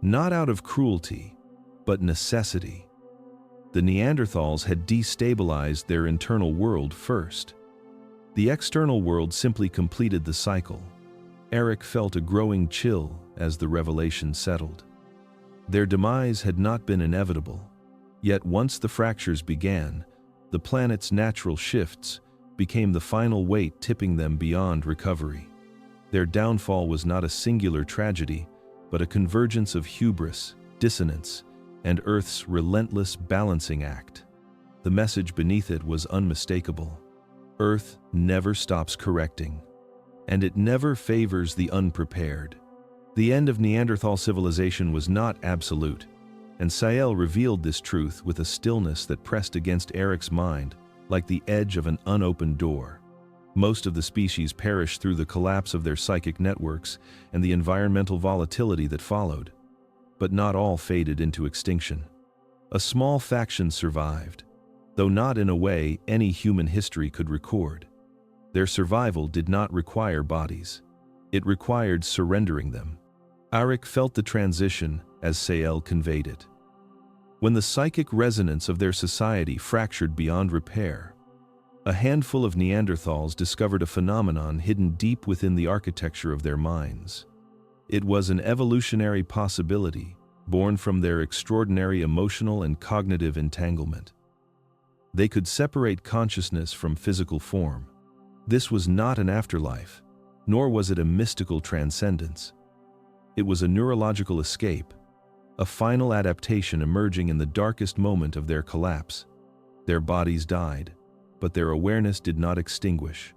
Not out of cruelty, but necessity. The Neanderthals had destabilized their internal world first. The external world simply completed the cycle. Aric felt a growing chill as the revelation settled. Their demise had not been inevitable, yet once the fractures began, the planet's natural shifts became the final weight tipping them beyond recovery. Their downfall was not a singular tragedy, but a convergence of hubris, dissonance, and Earth's relentless balancing act. The message beneath it was unmistakable. Earth never stops correcting, and it never favors the unprepared. The end of Neanderthal civilization was not absolute, and Sael revealed this truth with a stillness that pressed against Aric's mind like the edge of an unopened door. Most of the species perished through the collapse of their psychic networks and the environmental volatility that followed. But not all faded into extinction. A small faction survived, though not in a way any human history could record. Their survival did not require bodies. It required surrendering them. Aric felt the transition as Sael conveyed it. When the psychic resonance of their society fractured beyond repair, a handful of Neanderthals discovered a phenomenon hidden deep within the architecture of their minds. It was an evolutionary possibility born from their extraordinary emotional and cognitive entanglement. They could separate consciousness from physical form. This was not an afterlife, nor was it a mystical transcendence. It was a neurological escape, a final adaptation emerging in the darkest moment of their collapse. Their bodies died, but their awareness did not extinguish.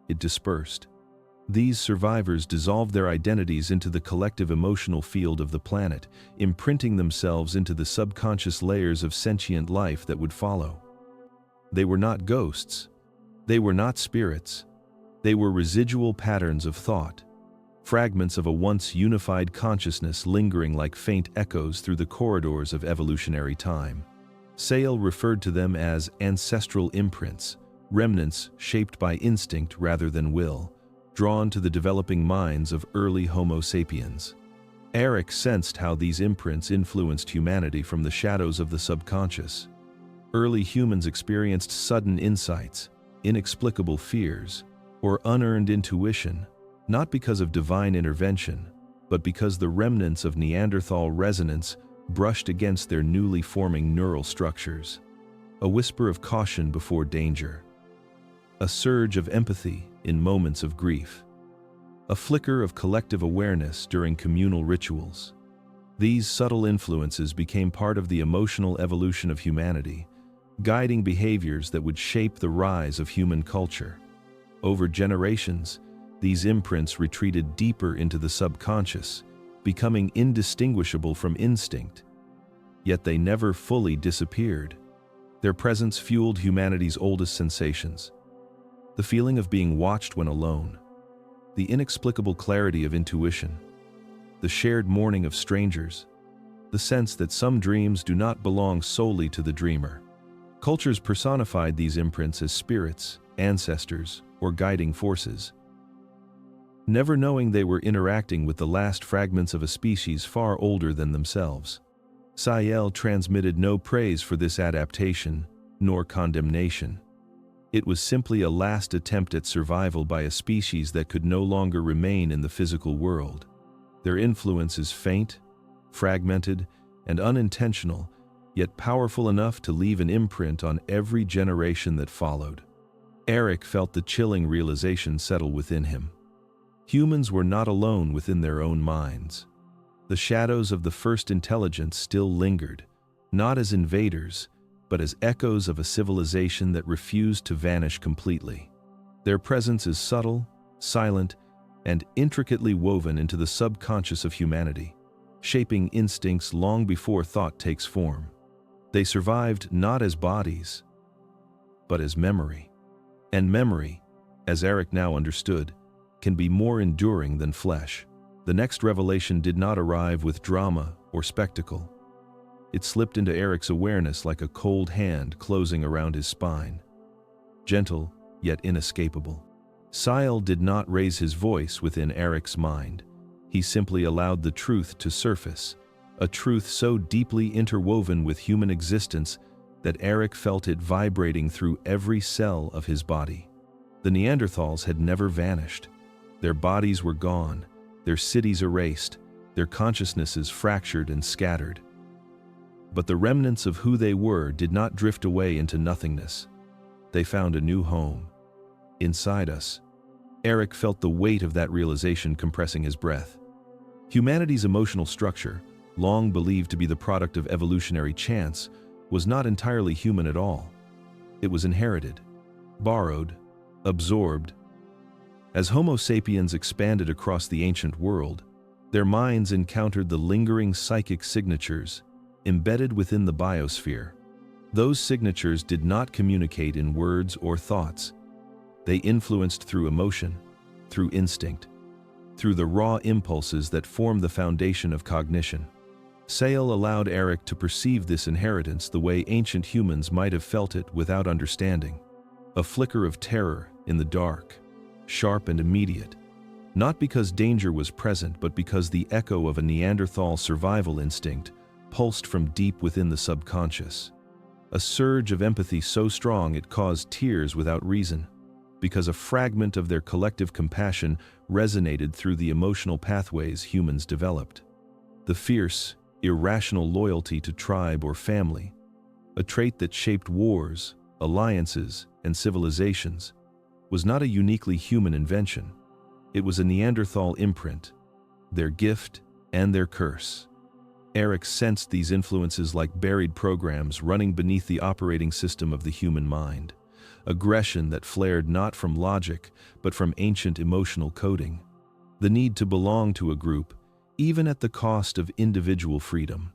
It dispersed. These survivors dissolved their identities into the collective emotional field of the planet, imprinting themselves into the subconscious layers of sentient life that would follow. They were not ghosts. They were not spirits. They were residual patterns of thought, fragments of a once unified consciousness lingering like faint echoes through the corridors of evolutionary time. Sael referred to them as ancestral imprints, remnants shaped by instinct rather than will, drawn to the developing minds of early Homo sapiens. Aric sensed how these imprints influenced humanity from the shadows of the subconscious. Early humans experienced sudden insights, inexplicable fears, or unearned intuition, not because of divine intervention, but because the remnants of Neanderthal resonance brushed against their newly forming neural structures. A whisper of caution before danger. A surge of empathy in moments of grief. A flicker of collective awareness during communal rituals. These subtle influences became part of the emotional evolution of humanity, guiding behaviors that would shape the rise of human culture. Over generations, these imprints retreated deeper into the subconscious, becoming indistinguishable from instinct. Yet they never fully disappeared. Their presence fueled humanity's oldest sensations. The feeling of being watched when alone, the inexplicable clarity of intuition, the shared mourning of strangers, the sense that some dreams do not belong solely to the dreamer. Cultures personified these imprints as spirits, ancestors, or guiding forces. Never knowing they were interacting with the last fragments of a species far older than themselves. Sael transmitted no praise for this adaptation, nor condemnation. It was simply a last attempt at survival by a species that could no longer remain in the physical world. Their influence is faint, fragmented, and unintentional, yet powerful enough to leave an imprint on every generation that followed. Aric felt the chilling realization settle within him. Humans were not alone within their own minds. The shadows of the first intelligence still lingered, not as invaders, but as echoes of a civilization that refused to vanish completely. Their presence is subtle, silent, and intricately woven into the subconscious of humanity, shaping instincts long before thought takes form. They survived not as bodies, but as memory. And memory, as Aric now understood, can be more enduring than flesh. The next revelation did not arrive with drama or spectacle. It slipped into Aric's awareness like a cold hand closing around his spine. Gentle, yet inescapable. Sael did not raise his voice within Aric's mind. He simply allowed the truth to surface, a truth so deeply interwoven with human existence that Aric felt it vibrating through every cell of his body. The Neanderthals had never vanished. Their bodies were gone, their cities erased, their consciousnesses fractured and scattered. But the remnants of who they were did not drift away into nothingness. They found a new home. Inside us. Aric felt the weight of that realization compressing his breath. Humanity's emotional structure, long believed to be the product of evolutionary chance, was not entirely human at all. It was inherited, borrowed, absorbed. As Homo sapiens expanded across the ancient world, their minds encountered the lingering psychic signatures embedded within the biosphere. Those signatures did not communicate in words or thoughts. They influenced through emotion, through instinct, through the raw impulses that form the foundation of cognition. Sael allowed Aric to perceive this inheritance the way ancient humans might have felt it without understanding. A flicker of terror in the dark, sharp and immediate, not because danger was present but because the echo of a Neanderthal survival instinct pulsed from deep within the subconscious. A surge of empathy so strong it caused tears without reason, because a fragment of their collective compassion resonated through the emotional pathways humans developed. The fierce, irrational loyalty to tribe or family, a trait that shaped wars, alliances, and civilizations, was not a uniquely human invention. It was a Neanderthal imprint, their gift and their curse. Aric sensed these influences like buried programs running beneath the operating system of the human mind. Aggression that flared not from logic, but from ancient emotional coding. The need to belong to a group, even at the cost of individual freedom.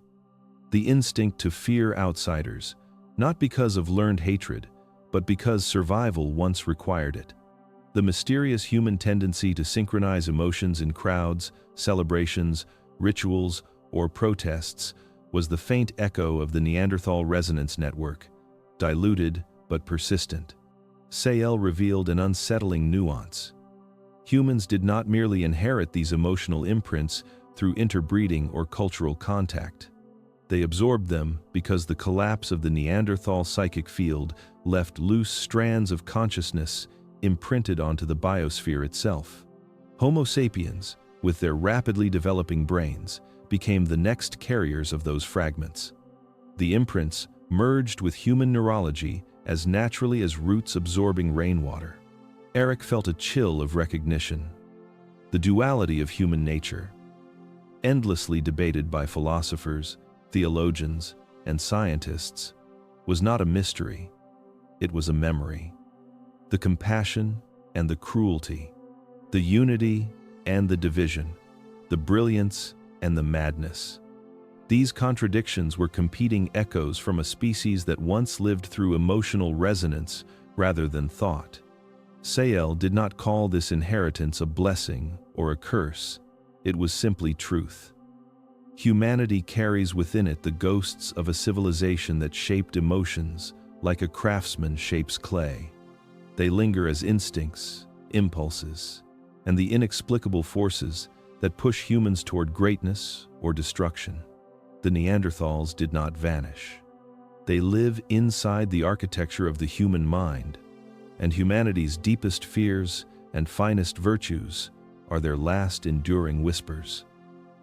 The instinct to fear outsiders, not because of learned hatred, but because survival once required it. The mysterious human tendency to synchronize emotions in crowds, celebrations, rituals, or protests was the faint echo of the Neanderthal resonance network, diluted but persistent. Sael revealed an unsettling nuance. Humans did not merely inherit these emotional imprints through interbreeding or cultural contact. They absorbed them because the collapse of the Neanderthal psychic field left loose strands of consciousness imprinted onto the biosphere itself. Homo sapiens, with their rapidly developing brains, became the next carriers of those fragments. The imprints merged with human neurology as naturally as roots absorbing rainwater. Aric felt a chill of recognition. The duality of human nature, endlessly debated by philosophers, theologians, and scientists, was not a mystery. It was a memory. The compassion and the cruelty, the unity and the division, the brilliance and the madness. These contradictions were competing echoes from a species that once lived through emotional resonance rather than thought. Sael did not call this inheritance a blessing or a curse. It was simply truth. Humanity carries within it the ghosts of a civilization that shaped emotions like a craftsman shapes clay. They linger as instincts, impulses, and the inexplicable forces that push humans toward greatness or destruction. The Neanderthals did not vanish. They live inside the architecture of the human mind, and humanity's deepest fears and finest virtues are their last enduring whispers.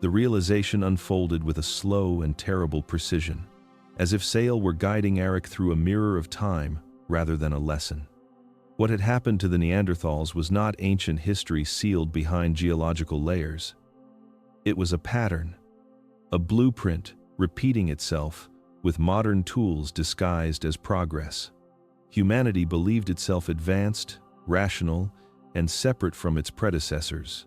The realization unfolded with a slow and terrible precision, as if Sael were guiding Aric through a mirror of time rather than a lesson. What had happened to the Neanderthals was not ancient history sealed behind geological layers. It was a pattern, a blueprint repeating itself with modern tools disguised as progress. Humanity believed itself advanced, rational, and separate from its predecessors.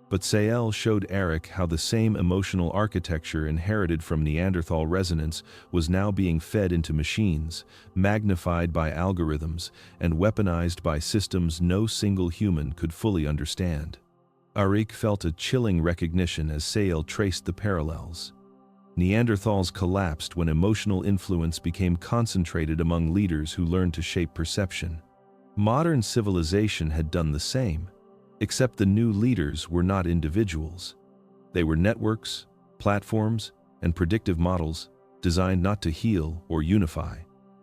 But Sael showed Aric how the same emotional architecture inherited from Neanderthal resonance was now being fed into machines, magnified by algorithms, and weaponized by systems no single human could fully understand. Aric felt a chilling recognition as Sael traced the parallels. Neanderthals collapsed when emotional influence became concentrated among leaders who learned to shape perception. Modern civilization had done the same, except the new leaders were not individuals. They were networks, platforms, and predictive models designed not to heal or unify,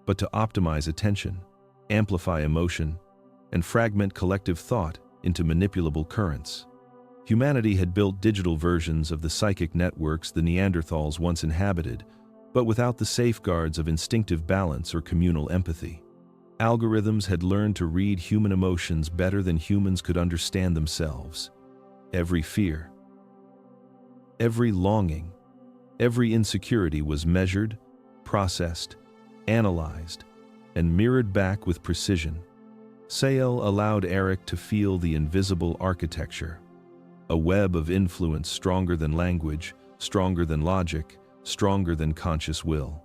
but to optimize attention, amplify emotion, and fragment collective thought into manipulable currents. Humanity had built digital versions of the psychic networks the Neanderthals once inhabited, but without the safeguards of instinctive balance or communal empathy. Algorithms had learned to read human emotions better than humans could understand themselves. Every fear, every longing, every insecurity was measured, processed, analyzed, and mirrored back with precision. Sael allowed Aric to feel the invisible architecture, a web of influence stronger than language, stronger than logic, stronger than conscious will.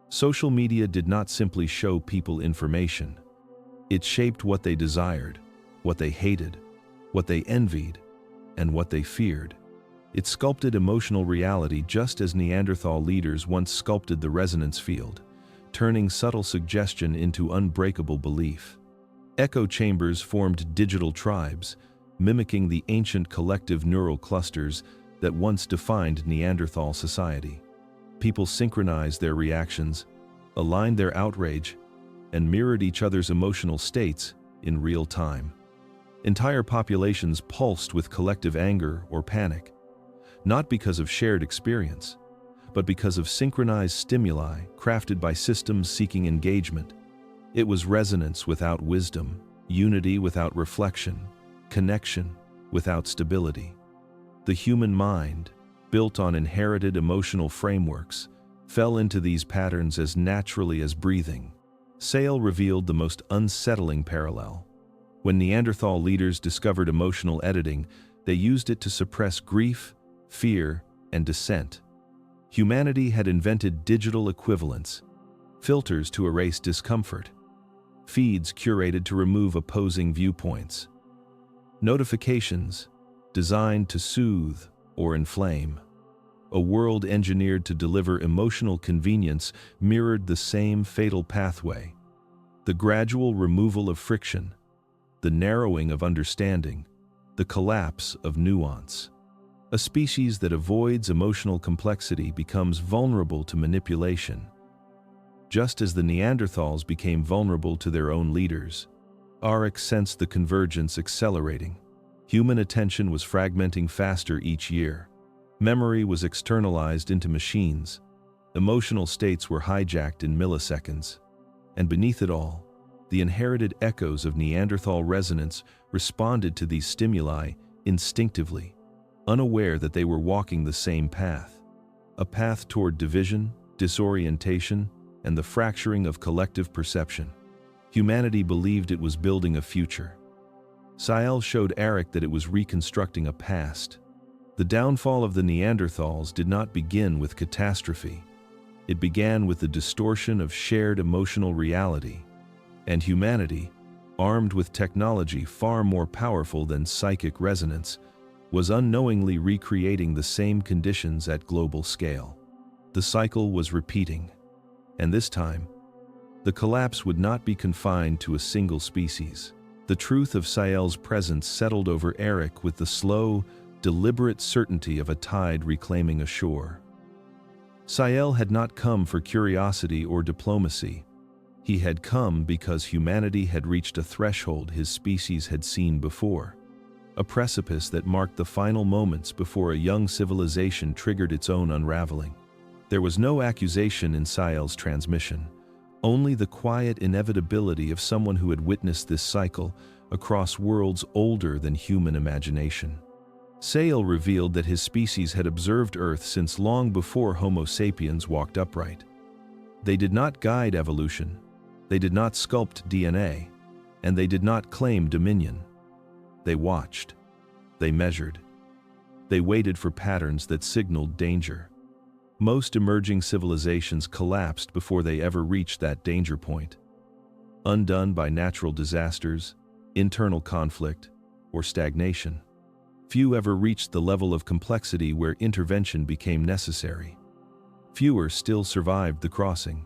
Social media did not simply show people information. It shaped what they desired, what they hated, what they envied, and what they feared. It sculpted emotional reality just as Neanderthal leaders once sculpted the resonance field, turning subtle suggestion into unbreakable belief. Echo chambers formed digital tribes, mimicking the ancient collective neural clusters that once defined Neanderthal society. People synchronized their reactions, aligned their outrage, and mirrored each other's emotional states in real time. Entire populations pulsed with collective anger or panic, not because of shared experience, but because of synchronized stimuli crafted by systems seeking engagement. It was resonance without wisdom, unity without reflection, connection without stability. The human mind, built on inherited emotional frameworks, fell into these patterns as naturally as breathing. Sael revealed the most unsettling parallel. When Neanderthal leaders discovered emotional editing, they used it to suppress grief, fear, and dissent. Humanity had invented digital equivalents, filters to erase discomfort, feeds curated to remove opposing viewpoints, notifications designed to soothe or inflame. A world engineered to deliver emotional convenience mirrored the same fatal pathway. The gradual removal of friction, the narrowing of understanding, the collapse of nuance. A species that avoids emotional complexity becomes vulnerable to manipulation, just as the Neanderthals became vulnerable to their own leaders. Aric sensed the convergence accelerating. Human attention was fragmenting faster each year. Memory was externalized into machines. Emotional states were hijacked in milliseconds. And beneath it all, the inherited echoes of Neanderthal resonance responded to these stimuli instinctively, unaware that they were walking the same path. A path toward division, disorientation, and the fracturing of collective perception. Humanity believed it was building a future. Sael showed Aric that it was reconstructing a past. The downfall of the Neanderthals did not begin with catastrophe. It began with the distortion of shared emotional reality. And humanity, armed with technology far more powerful than psychic resonance, was unknowingly recreating the same conditions at global scale. The cycle was repeating. And this time, the collapse would not be confined to a single species. The truth of Sael's presence settled over Aric with the slow, deliberate certainty of a tide reclaiming a shore. Sael had not come for curiosity or diplomacy. He had come because humanity had reached a threshold his species had seen before, a precipice that marked the final moments before a young civilization triggered its own unraveling. There was no accusation in Sael's transmission, only the quiet inevitability of someone who had witnessed this cycle across worlds older than human imagination. Sael revealed that his species had observed Earth since long before Homo sapiens walked upright. They did not guide evolution, they did not sculpt DNA, and they did not claim dominion. They watched, they measured, they waited for patterns that signaled danger. Most emerging civilizations collapsed before they ever reached that danger point. Undone by natural disasters, internal conflict, or stagnation. Few ever reached the level of complexity where intervention became necessary. Fewer still survived the crossing.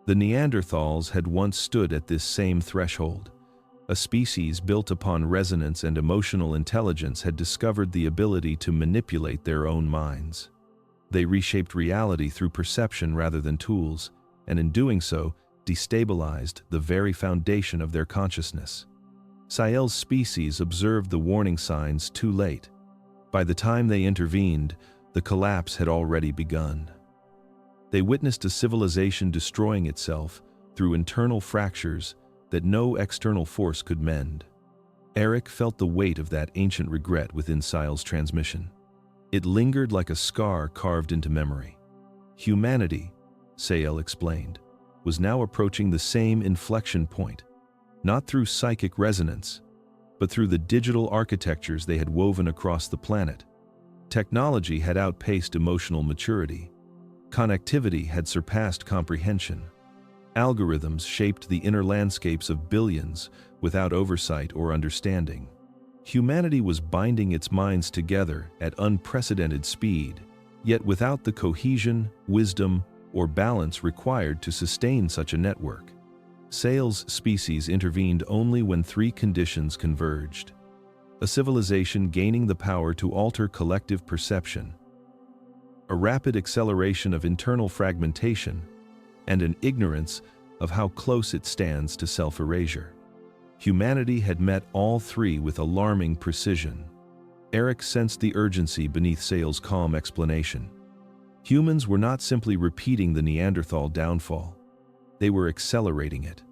The Neanderthals had once stood at this same threshold. A species built upon resonance and emotional intelligence had discovered the ability to manipulate their own minds. They reshaped reality through perception rather than tools, and in doing so, destabilized the very foundation of their consciousness. Sael's species observed the warning signs too late. By the time they intervened, the collapse had already begun. They witnessed a civilization destroying itself through internal fractures that no external force could mend. Aric felt the weight of that ancient regret within Sael's transmission. It lingered like a scar carved into memory. Humanity, Sael explained, was now approaching the same inflection point, not through psychic resonance, but through the digital architectures they had woven across the planet. Technology had outpaced emotional maturity. Connectivity had surpassed comprehension. Algorithms shaped the inner landscapes of billions without oversight or understanding. Humanity was binding its minds together at unprecedented speed, yet without the cohesion, wisdom, or balance required to sustain such a network. Sael's species intervened only when three conditions converged: a civilization gaining the power to alter collective perception, a rapid acceleration of internal fragmentation, and an ignorance of how close it stands to self-erasure. Humanity had met all three with alarming precision. Aric sensed the urgency beneath Sael's calm explanation. Humans were not simply repeating the Neanderthal downfall. They were accelerating it.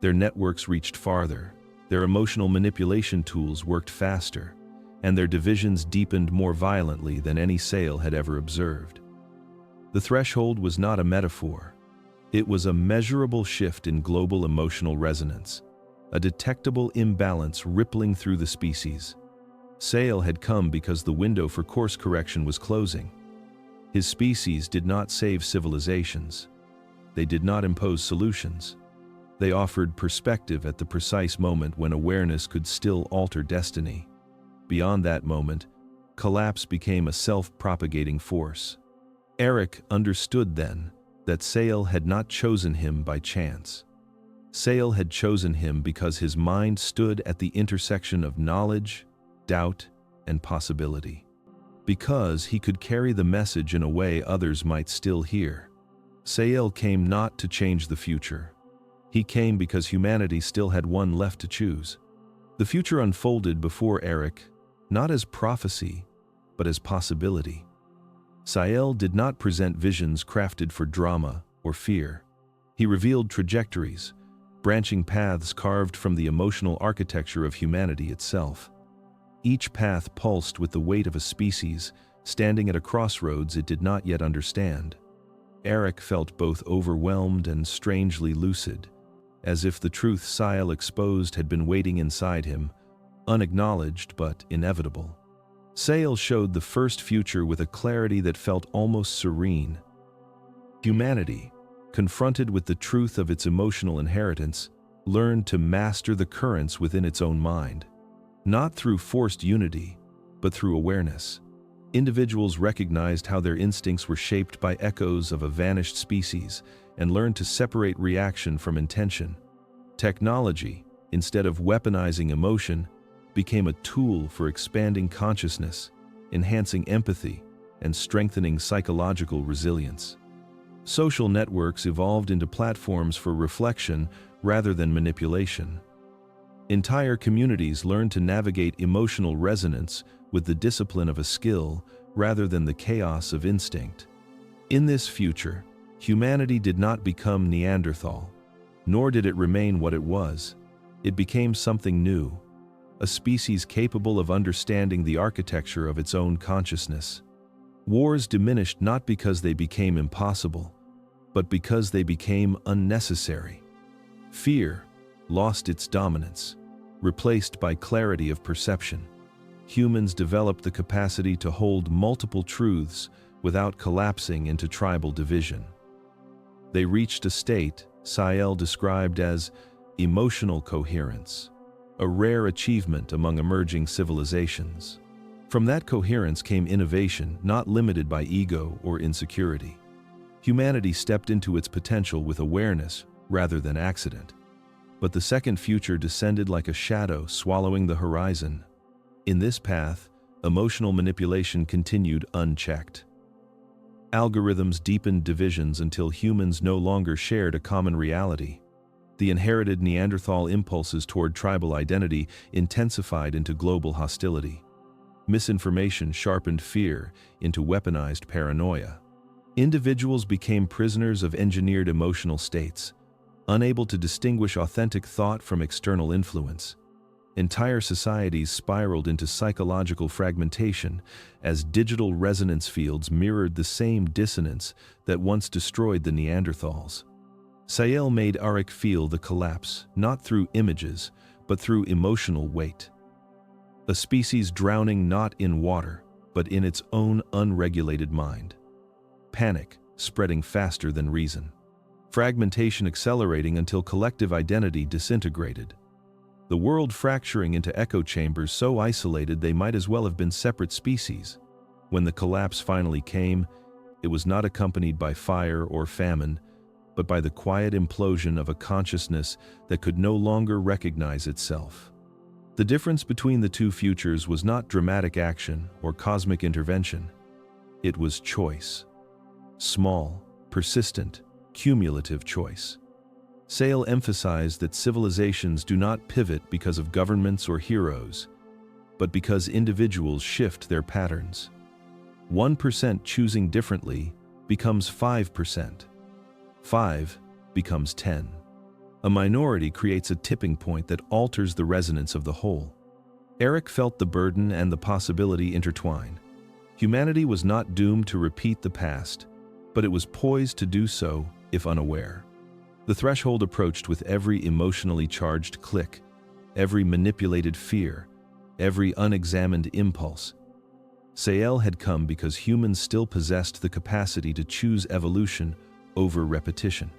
Their networks reached farther, their emotional manipulation tools worked faster, and their divisions deepened more violently than any Sael had ever observed. The threshold was not a metaphor. It was a measurable shift in global emotional resonance, a detectable imbalance rippling through the species. Sael had come because the window for course correction was closing. His species did not save civilizations. They did not impose solutions. They offered perspective at the precise moment when awareness could still alter destiny. Beyond that moment, collapse became a self-propagating force. Aric understood then that Sael had not chosen him by chance. Sael had chosen him because his mind stood at the intersection of knowledge, doubt, and possibility. Because he could carry the message in a way others might still hear. Sael came not to change the future. He came because humanity still had one left to choose. The future unfolded before Aric, not as prophecy, but as possibility. Sael did not present visions crafted for drama or fear. He revealed trajectories, branching paths carved from the emotional architecture of humanity itself. Each path pulsed with the weight of a species, standing at a crossroads it did not yet understand. Aric felt both overwhelmed and strangely lucid, as if the truth Sael exposed had been waiting inside him, unacknowledged but inevitable. Sael showed the first future with a clarity that felt almost serene. Humanity, confronted with the truth of its emotional inheritance, learned to master the currents within its own mind. Not through forced unity, but through awareness. Individuals recognized how their instincts were shaped by echoes of a vanished species and learned to separate reaction from intention. Technology, instead of weaponizing emotion, became a tool for expanding consciousness, enhancing empathy, and strengthening psychological resilience. Social networks evolved into platforms for reflection rather than manipulation. Entire communities learned to navigate emotional resonance with the discipline of a skill rather than the chaos of instinct. In this future, humanity did not become Neanderthal, nor did it remain what it was. It became something new, a species capable of understanding the architecture of its own consciousness. Wars diminished not because they became impossible, but because they became unnecessary. Fear lost its dominance, replaced by clarity of perception. Humans developed the capacity to hold multiple truths without collapsing into tribal division. They reached a state Sael described as emotional coherence, a rare achievement among emerging civilizations. From that coherence came innovation, not limited by ego or insecurity. Humanity stepped into its potential with awareness rather than accident. But the second future descended like a shadow swallowing the horizon. In this path, emotional manipulation continued unchecked. Algorithms deepened divisions until humans no longer shared a common reality. The inherited Neanderthal impulses toward tribal identity intensified into global hostility. Misinformation sharpened fear into weaponized paranoia. Individuals became prisoners of engineered emotional states, unable to distinguish authentic thought from external influence. Entire societies spiraled into psychological fragmentation as digital resonance fields mirrored the same dissonance that once destroyed the Neanderthals. Sael made Aric feel the collapse, not through images, but through emotional weight. A species drowning not in water, but in its own unregulated mind. Panic spreading faster than reason. Fragmentation accelerating until collective identity disintegrated. The world fracturing into echo chambers so isolated they might as well have been separate species. When the collapse finally came, it was not accompanied by fire or famine, but by the quiet implosion of a consciousness that could no longer recognize itself. The difference between the two futures was not dramatic action or cosmic intervention. It was choice. Small, persistent, cumulative choice. Sael emphasized that civilizations do not pivot because of governments or heroes, but because individuals shift their patterns. 1% choosing differently becomes 5%. 5 becomes 10. A minority creates a tipping point that alters the resonance of the whole. Aric felt the burden and the possibility intertwine. Humanity was not doomed to repeat the past, but it was poised to do so if unaware. The threshold approached with every emotionally charged click, every manipulated fear, every unexamined impulse. Sael had come because humans still possessed the capacity to choose evolution over repetition.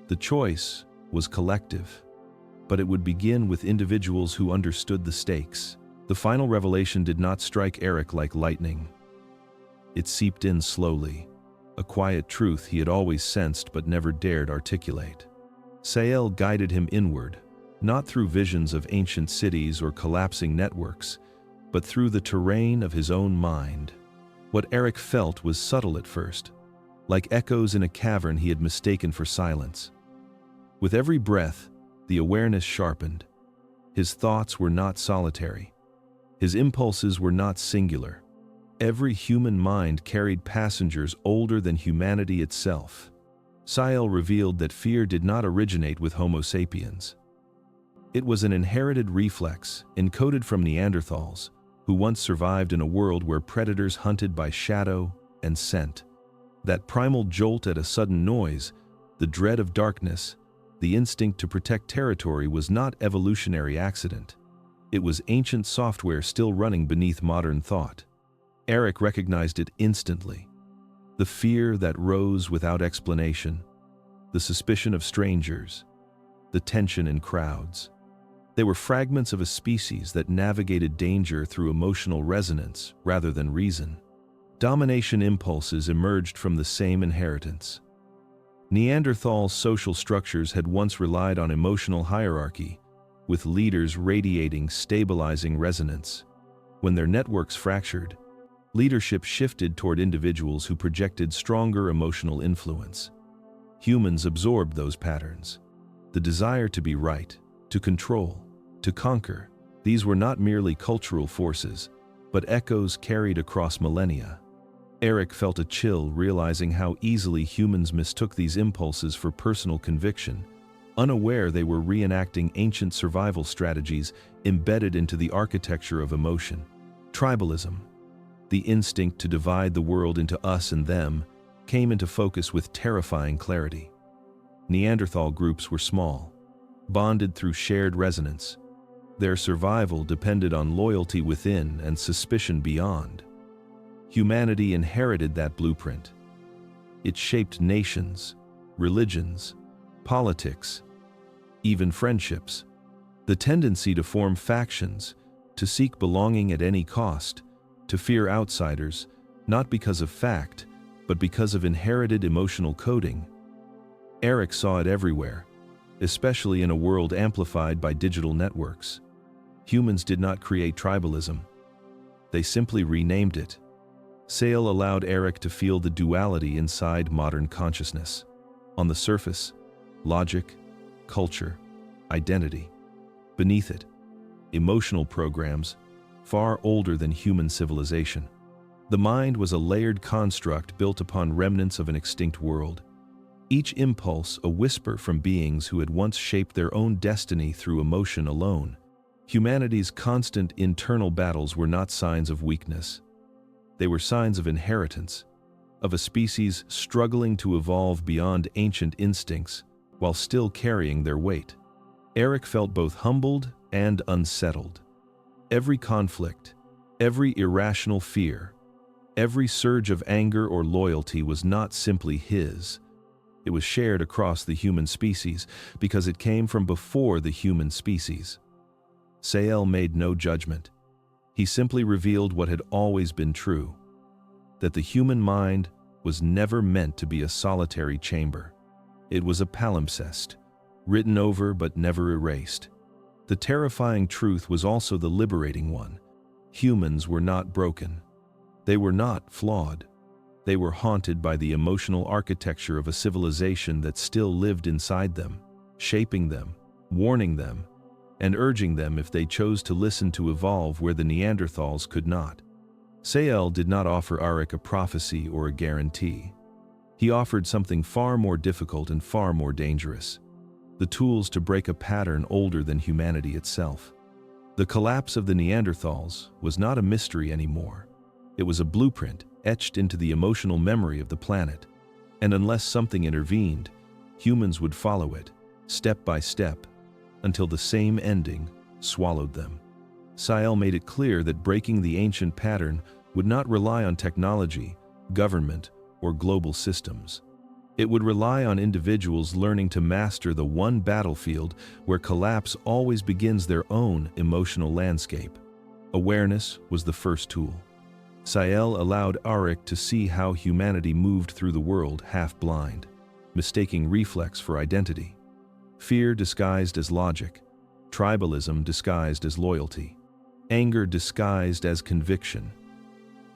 The choice was collective, but it would begin with individuals who understood the stakes. The final revelation did not strike Aric like lightning. It seeped in slowly, a quiet truth he had always sensed but never dared articulate. Sael guided him inward, not through visions of ancient cities or collapsing networks, but through the terrain of his own mind. What Aric felt was subtle at first, like echoes in a cavern he had mistaken for silence. With every breath, the awareness sharpened. His thoughts were not solitary. His impulses were not singular. Every human mind carried passengers older than humanity itself. Sael revealed that fear did not originate with Homo sapiens. It was an inherited reflex, encoded from Neanderthals, who once survived in a world where predators hunted by shadow and scent. That primal jolt at a sudden noise, the dread of darkness, the instinct to protect territory was not evolutionary accident. It was ancient software still running beneath modern thought. Aric recognized it instantly. The fear that rose without explanation, the suspicion of strangers, the tension in crowds. They were fragments of a species that navigated danger through emotional resonance rather than reason. Domination impulses emerged from the same inheritance. Neanderthal social structures had once relied on emotional hierarchy, with leaders radiating stabilizing resonance. When their networks fractured, leadership shifted toward individuals who projected stronger emotional influence. Humans absorbed those patterns. The desire to be right, to control, to conquer, these were not merely cultural forces, but echoes carried across millennia. Aric felt a chill realizing how easily humans mistook these impulses for personal conviction, unaware they were reenacting ancient survival strategies embedded into the architecture of emotion. Tribalism, the instinct to divide the world into us and them, came into focus with terrifying clarity. Neanderthal groups were small, bonded through shared resonance. Their survival depended on loyalty within and suspicion beyond. Humanity inherited that blueprint. It shaped nations, religions, politics, even friendships. The tendency to form factions, to seek belonging at any cost, to fear outsiders, not because of fact, but because of inherited emotional coding. Aric saw it everywhere, especially in a world amplified by digital networks. Humans did not create tribalism. They simply renamed it. Sael allowed Aric to feel the duality inside modern consciousness. On the surface, logic, culture, identity. Beneath it, emotional programs, far older than human civilization. The mind was a layered construct built upon remnants of an extinct world. Each impulse a whisper from beings who had once shaped their own destiny through emotion alone. Humanity's constant internal battles were not signs of weakness. They were signs of inheritance, of a species struggling to evolve beyond ancient instincts while still carrying their weight. Aric felt both humbled and unsettled. Every conflict, every irrational fear, every surge of anger or loyalty was not simply his. It was shared across the human species because it came from before the human species. Sael made no judgment. He simply revealed what had always been true, that the human mind was never meant to be a solitary chamber. It was a palimpsest, written over but never erased. The terrifying truth was also the liberating one. Humans were not broken. They were not flawed. They were haunted by the emotional architecture of a civilization that still lived inside them, shaping them, warning them, and urging them if they chose to listen to evolve where the Neanderthals could not. Sael did not offer Aric a prophecy or a guarantee. He offered something far more difficult and far more dangerous: the tools to break a pattern older than humanity itself. The collapse of the Neanderthals was not a mystery anymore. It was a blueprint etched into the emotional memory of the planet, and unless something intervened, humans would follow it, step by step, until the same ending swallowed them. Sael made it clear that breaking the ancient pattern would not rely on technology, government, or global systems. It would rely on individuals learning to master the one battlefield where collapse always begins, their own emotional landscape. Awareness was the first tool. Sael allowed Aric to see how humanity moved through the world half-blind, mistaking reflex for identity. Fear disguised as logic, tribalism disguised as loyalty, anger disguised as conviction.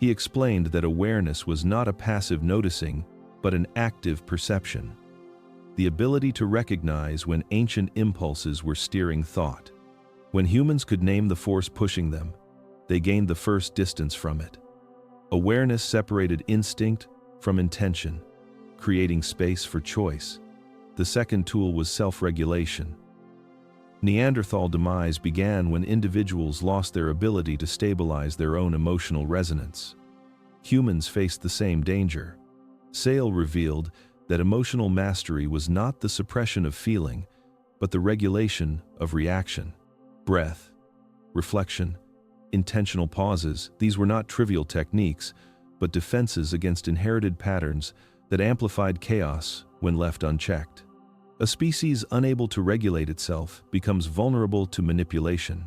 He explained that awareness was not a passive noticing, but an active perception. The ability to recognize when ancient impulses were steering thought. When humans could name the force pushing them, they gained the first distance from it. Awareness separated instinct from intention, creating space for choice. The second tool was self-regulation. Neanderthal demise began when individuals lost their ability to stabilize their own emotional resonance. Humans faced the same danger. Sael revealed that emotional mastery was not the suppression of feeling, but the regulation of reaction. Breath, reflection, intentional pauses, these were not trivial techniques, but defenses against inherited patterns that amplified chaos when left unchecked. A species unable to regulate itself becomes vulnerable to manipulation,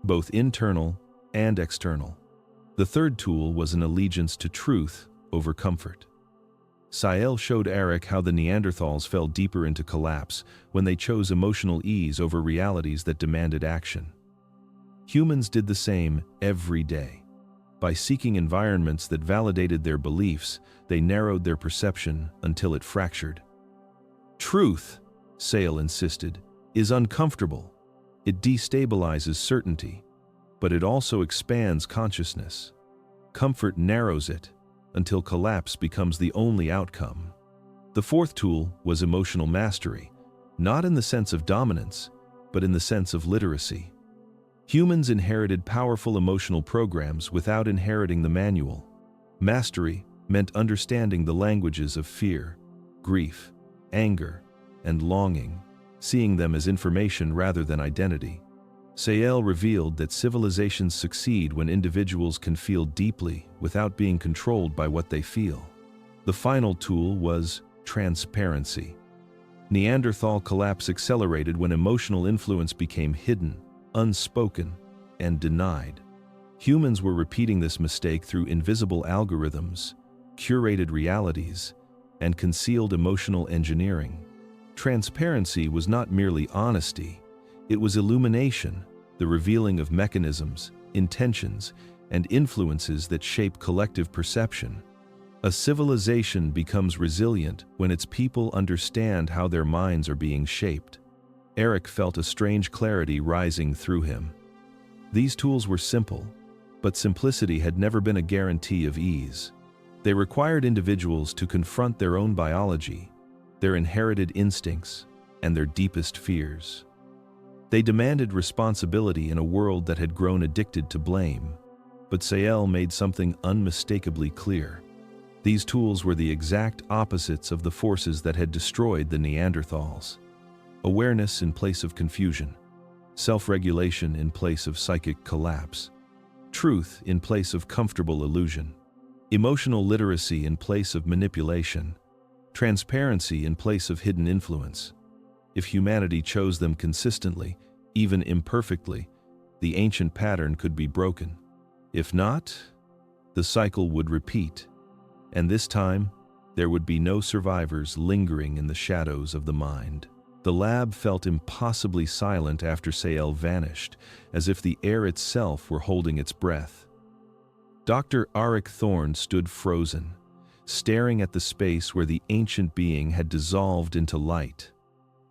both internal and external. The third tool was an allegiance to truth over comfort. Sael showed Aric how the Neanderthals fell deeper into collapse when they chose emotional ease over realities that demanded action. Humans did the same every day. By seeking environments that validated their beliefs, they narrowed their perception until it fractured. Truth, Sael insisted, is uncomfortable. It destabilizes certainty, but it also expands consciousness. Comfort narrows it until collapse becomes the only outcome. The fourth tool was emotional mastery, not in the sense of dominance, but in the sense of literacy. Humans inherited powerful emotional programs without inheriting the manual. Mastery meant understanding the languages of fear, grief, anger, and longing, seeing them as information rather than identity. Sael revealed that civilizations succeed when individuals can feel deeply without being controlled by what they feel. The final tool was transparency. Neanderthal collapse accelerated when emotional influence became hidden, unspoken, and denied. Humans were repeating this mistake through invisible algorithms, curated realities, and concealed emotional engineering. Transparency was not merely honesty, it was illumination, the revealing of mechanisms, intentions, and influences that shape collective perception. A civilization becomes resilient when its people understand how their minds are being shaped. Aric felt a strange clarity rising through him. These tools were simple, but simplicity had never been a guarantee of ease. They required individuals to confront their own biology, their inherited instincts, and their deepest fears. They demanded responsibility in a world that had grown addicted to blame. But Sael made something unmistakably clear. These tools were the exact opposites of the forces that had destroyed the Neanderthals. Awareness in place of confusion, self-regulation in place of psychic collapse, truth in place of comfortable illusion, emotional literacy in place of manipulation, transparency in place of hidden influence. If humanity chose them consistently, even imperfectly, the ancient pattern could be broken. If not, the cycle would repeat, and this time, there would be no survivors lingering in the shadows of the mind. The lab felt impossibly silent after Sael vanished, as if the air itself were holding its breath. Dr. Aric Thorne stood frozen, staring at the space where the ancient being had dissolved into light.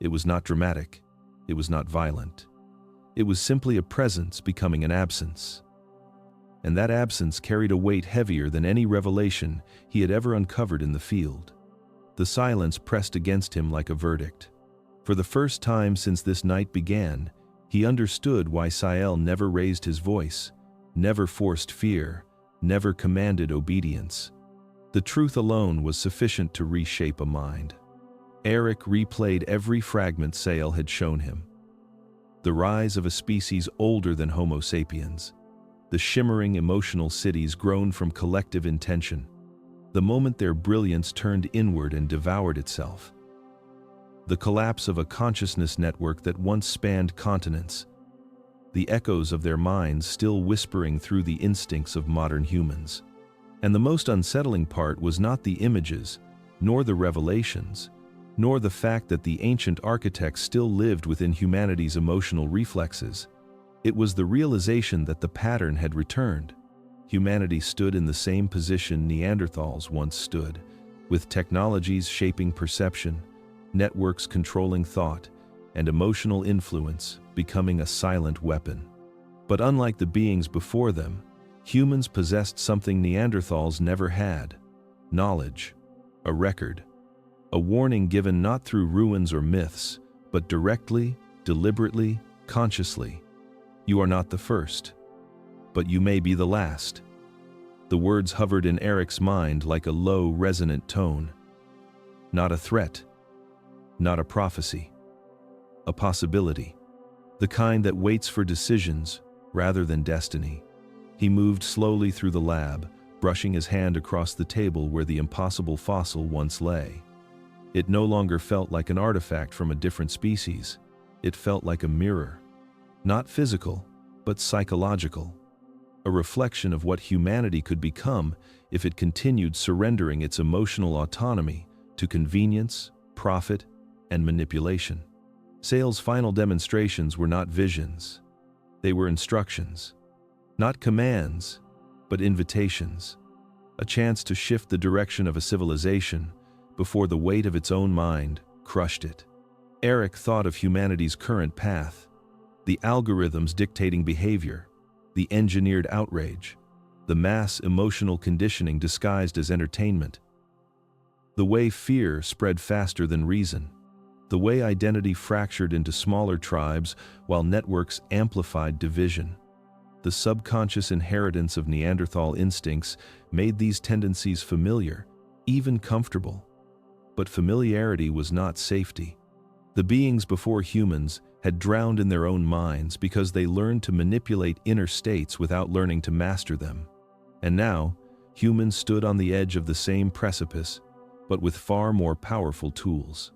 It was not dramatic, it was not violent. It was simply a presence becoming an absence. And that absence carried a weight heavier than any revelation he had ever uncovered in the field. The silence pressed against him like a verdict. For the first time since this night began, he understood why Sael never raised his voice, never forced fear, never commanded obedience. The truth alone was sufficient to reshape a mind. Aric replayed every fragment Sael had shown him. The rise of a species older than Homo sapiens. The shimmering emotional cities grown from collective intention. The moment their brilliance turned inward and devoured itself. The collapse of a consciousness network that once spanned continents. The echoes of their minds still whispering through the instincts of modern humans. And the most unsettling part was not the images, nor the revelations, nor the fact that the ancient architects still lived within humanity's emotional reflexes. It was the realization that the pattern had returned. Humanity stood in the same position Neanderthals once stood, with technologies shaping perception, networks controlling thought, and emotional influence becoming a silent weapon. But unlike the beings before them, humans possessed something Neanderthals never had: knowledge, a record, a warning given not through ruins or myths, but directly, deliberately, consciously. You are not the first, but you may be the last. The words hovered in Aric's mind like a low, resonant tone. Not a threat, not a prophecy, a possibility, the kind that waits for decisions rather than destiny. He moved slowly through the lab, brushing his hand across the table where the impossible fossil once lay. It no longer felt like an artifact from a different species. It felt like a mirror. Not physical, but psychological. A reflection of what humanity could become if it continued surrendering its emotional autonomy to convenience, profit, and manipulation. Sael's final demonstrations were not visions. They were instructions. Not commands, but invitations. A chance to shift the direction of a civilization before the weight of its own mind crushed it. Aric thought of humanity's current path, the algorithms dictating behavior, the engineered outrage, the mass emotional conditioning disguised as entertainment. The way fear spread faster than reason, the way identity fractured into smaller tribes while networks amplified division. The subconscious inheritance of Neanderthal instincts made these tendencies familiar, even comfortable. But familiarity was not safety. The beings before humans had drowned in their own minds because they learned to manipulate inner states without learning to master them. And now, humans stood on the edge of the same precipice, but with far more powerful tools.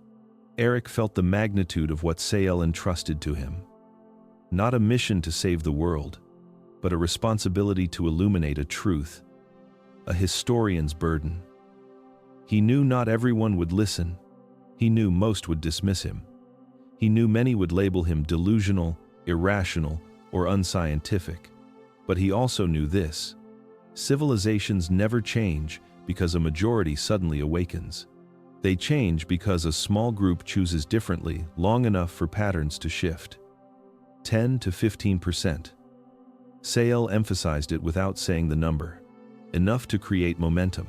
Aric felt the magnitude of what Sael entrusted to him. Not a mission to save the world, but a responsibility to illuminate a truth, a historian's burden. He knew not everyone would listen. He knew most would dismiss him. He knew many would label him delusional, irrational, or unscientific. But he also knew this: civilizations never change because a majority suddenly awakens. They change because a small group chooses differently long enough for patterns to shift. 10 to 15%. Sael emphasized it without saying the number. Enough to create momentum.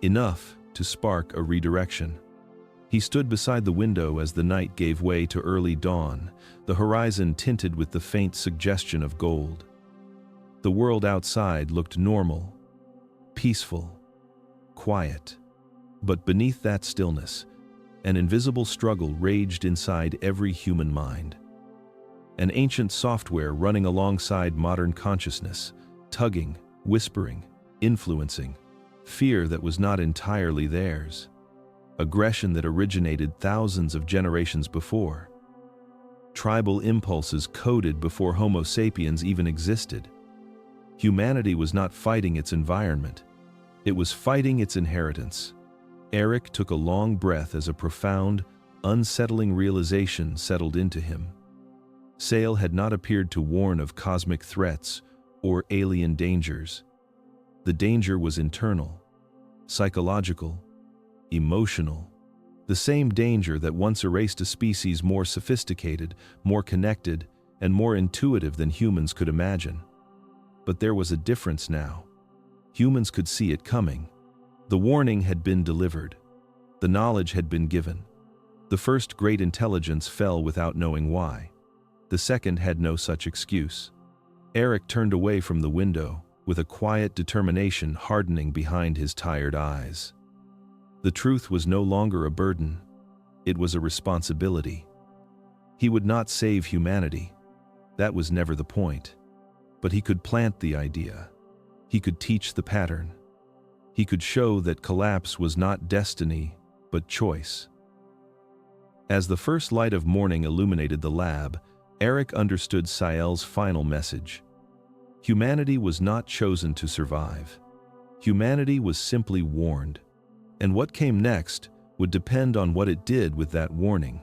Enough to spark a redirection. He stood beside the window as the night gave way to early dawn, the horizon tinted with the faint suggestion of gold. The world outside looked normal, peaceful, quiet. But beneath that stillness, an invisible struggle raged inside every human mind. An ancient software running alongside modern consciousness, tugging, whispering, influencing, fear that was not entirely theirs, aggression that originated thousands of generations before, tribal impulses coded before Homo sapiens even existed. Humanity was not fighting its environment, it was fighting its inheritance. Aric took a long breath as a profound, unsettling realization settled into him. Sael had not appeared to warn of cosmic threats or alien dangers. The danger was internal, psychological, emotional. The same danger that once erased a species more sophisticated, more connected, and more intuitive than humans could imagine. But there was a difference now. Humans could see it coming. The warning had been delivered. The knowledge had been given. The first great intelligence fell without knowing why. The second had no such excuse. Aric turned away from the window, with a quiet determination hardening behind his tired eyes. The truth was no longer a burden. It was a responsibility. He would not save humanity. That was never the point. But he could plant the idea. He could teach the pattern. He could show that collapse was not destiny, but choice. As the first light of morning illuminated the lab, Aric understood Sael's final message. Humanity was not chosen to survive. Humanity was simply warned. And what came next would depend on what it did with that warning.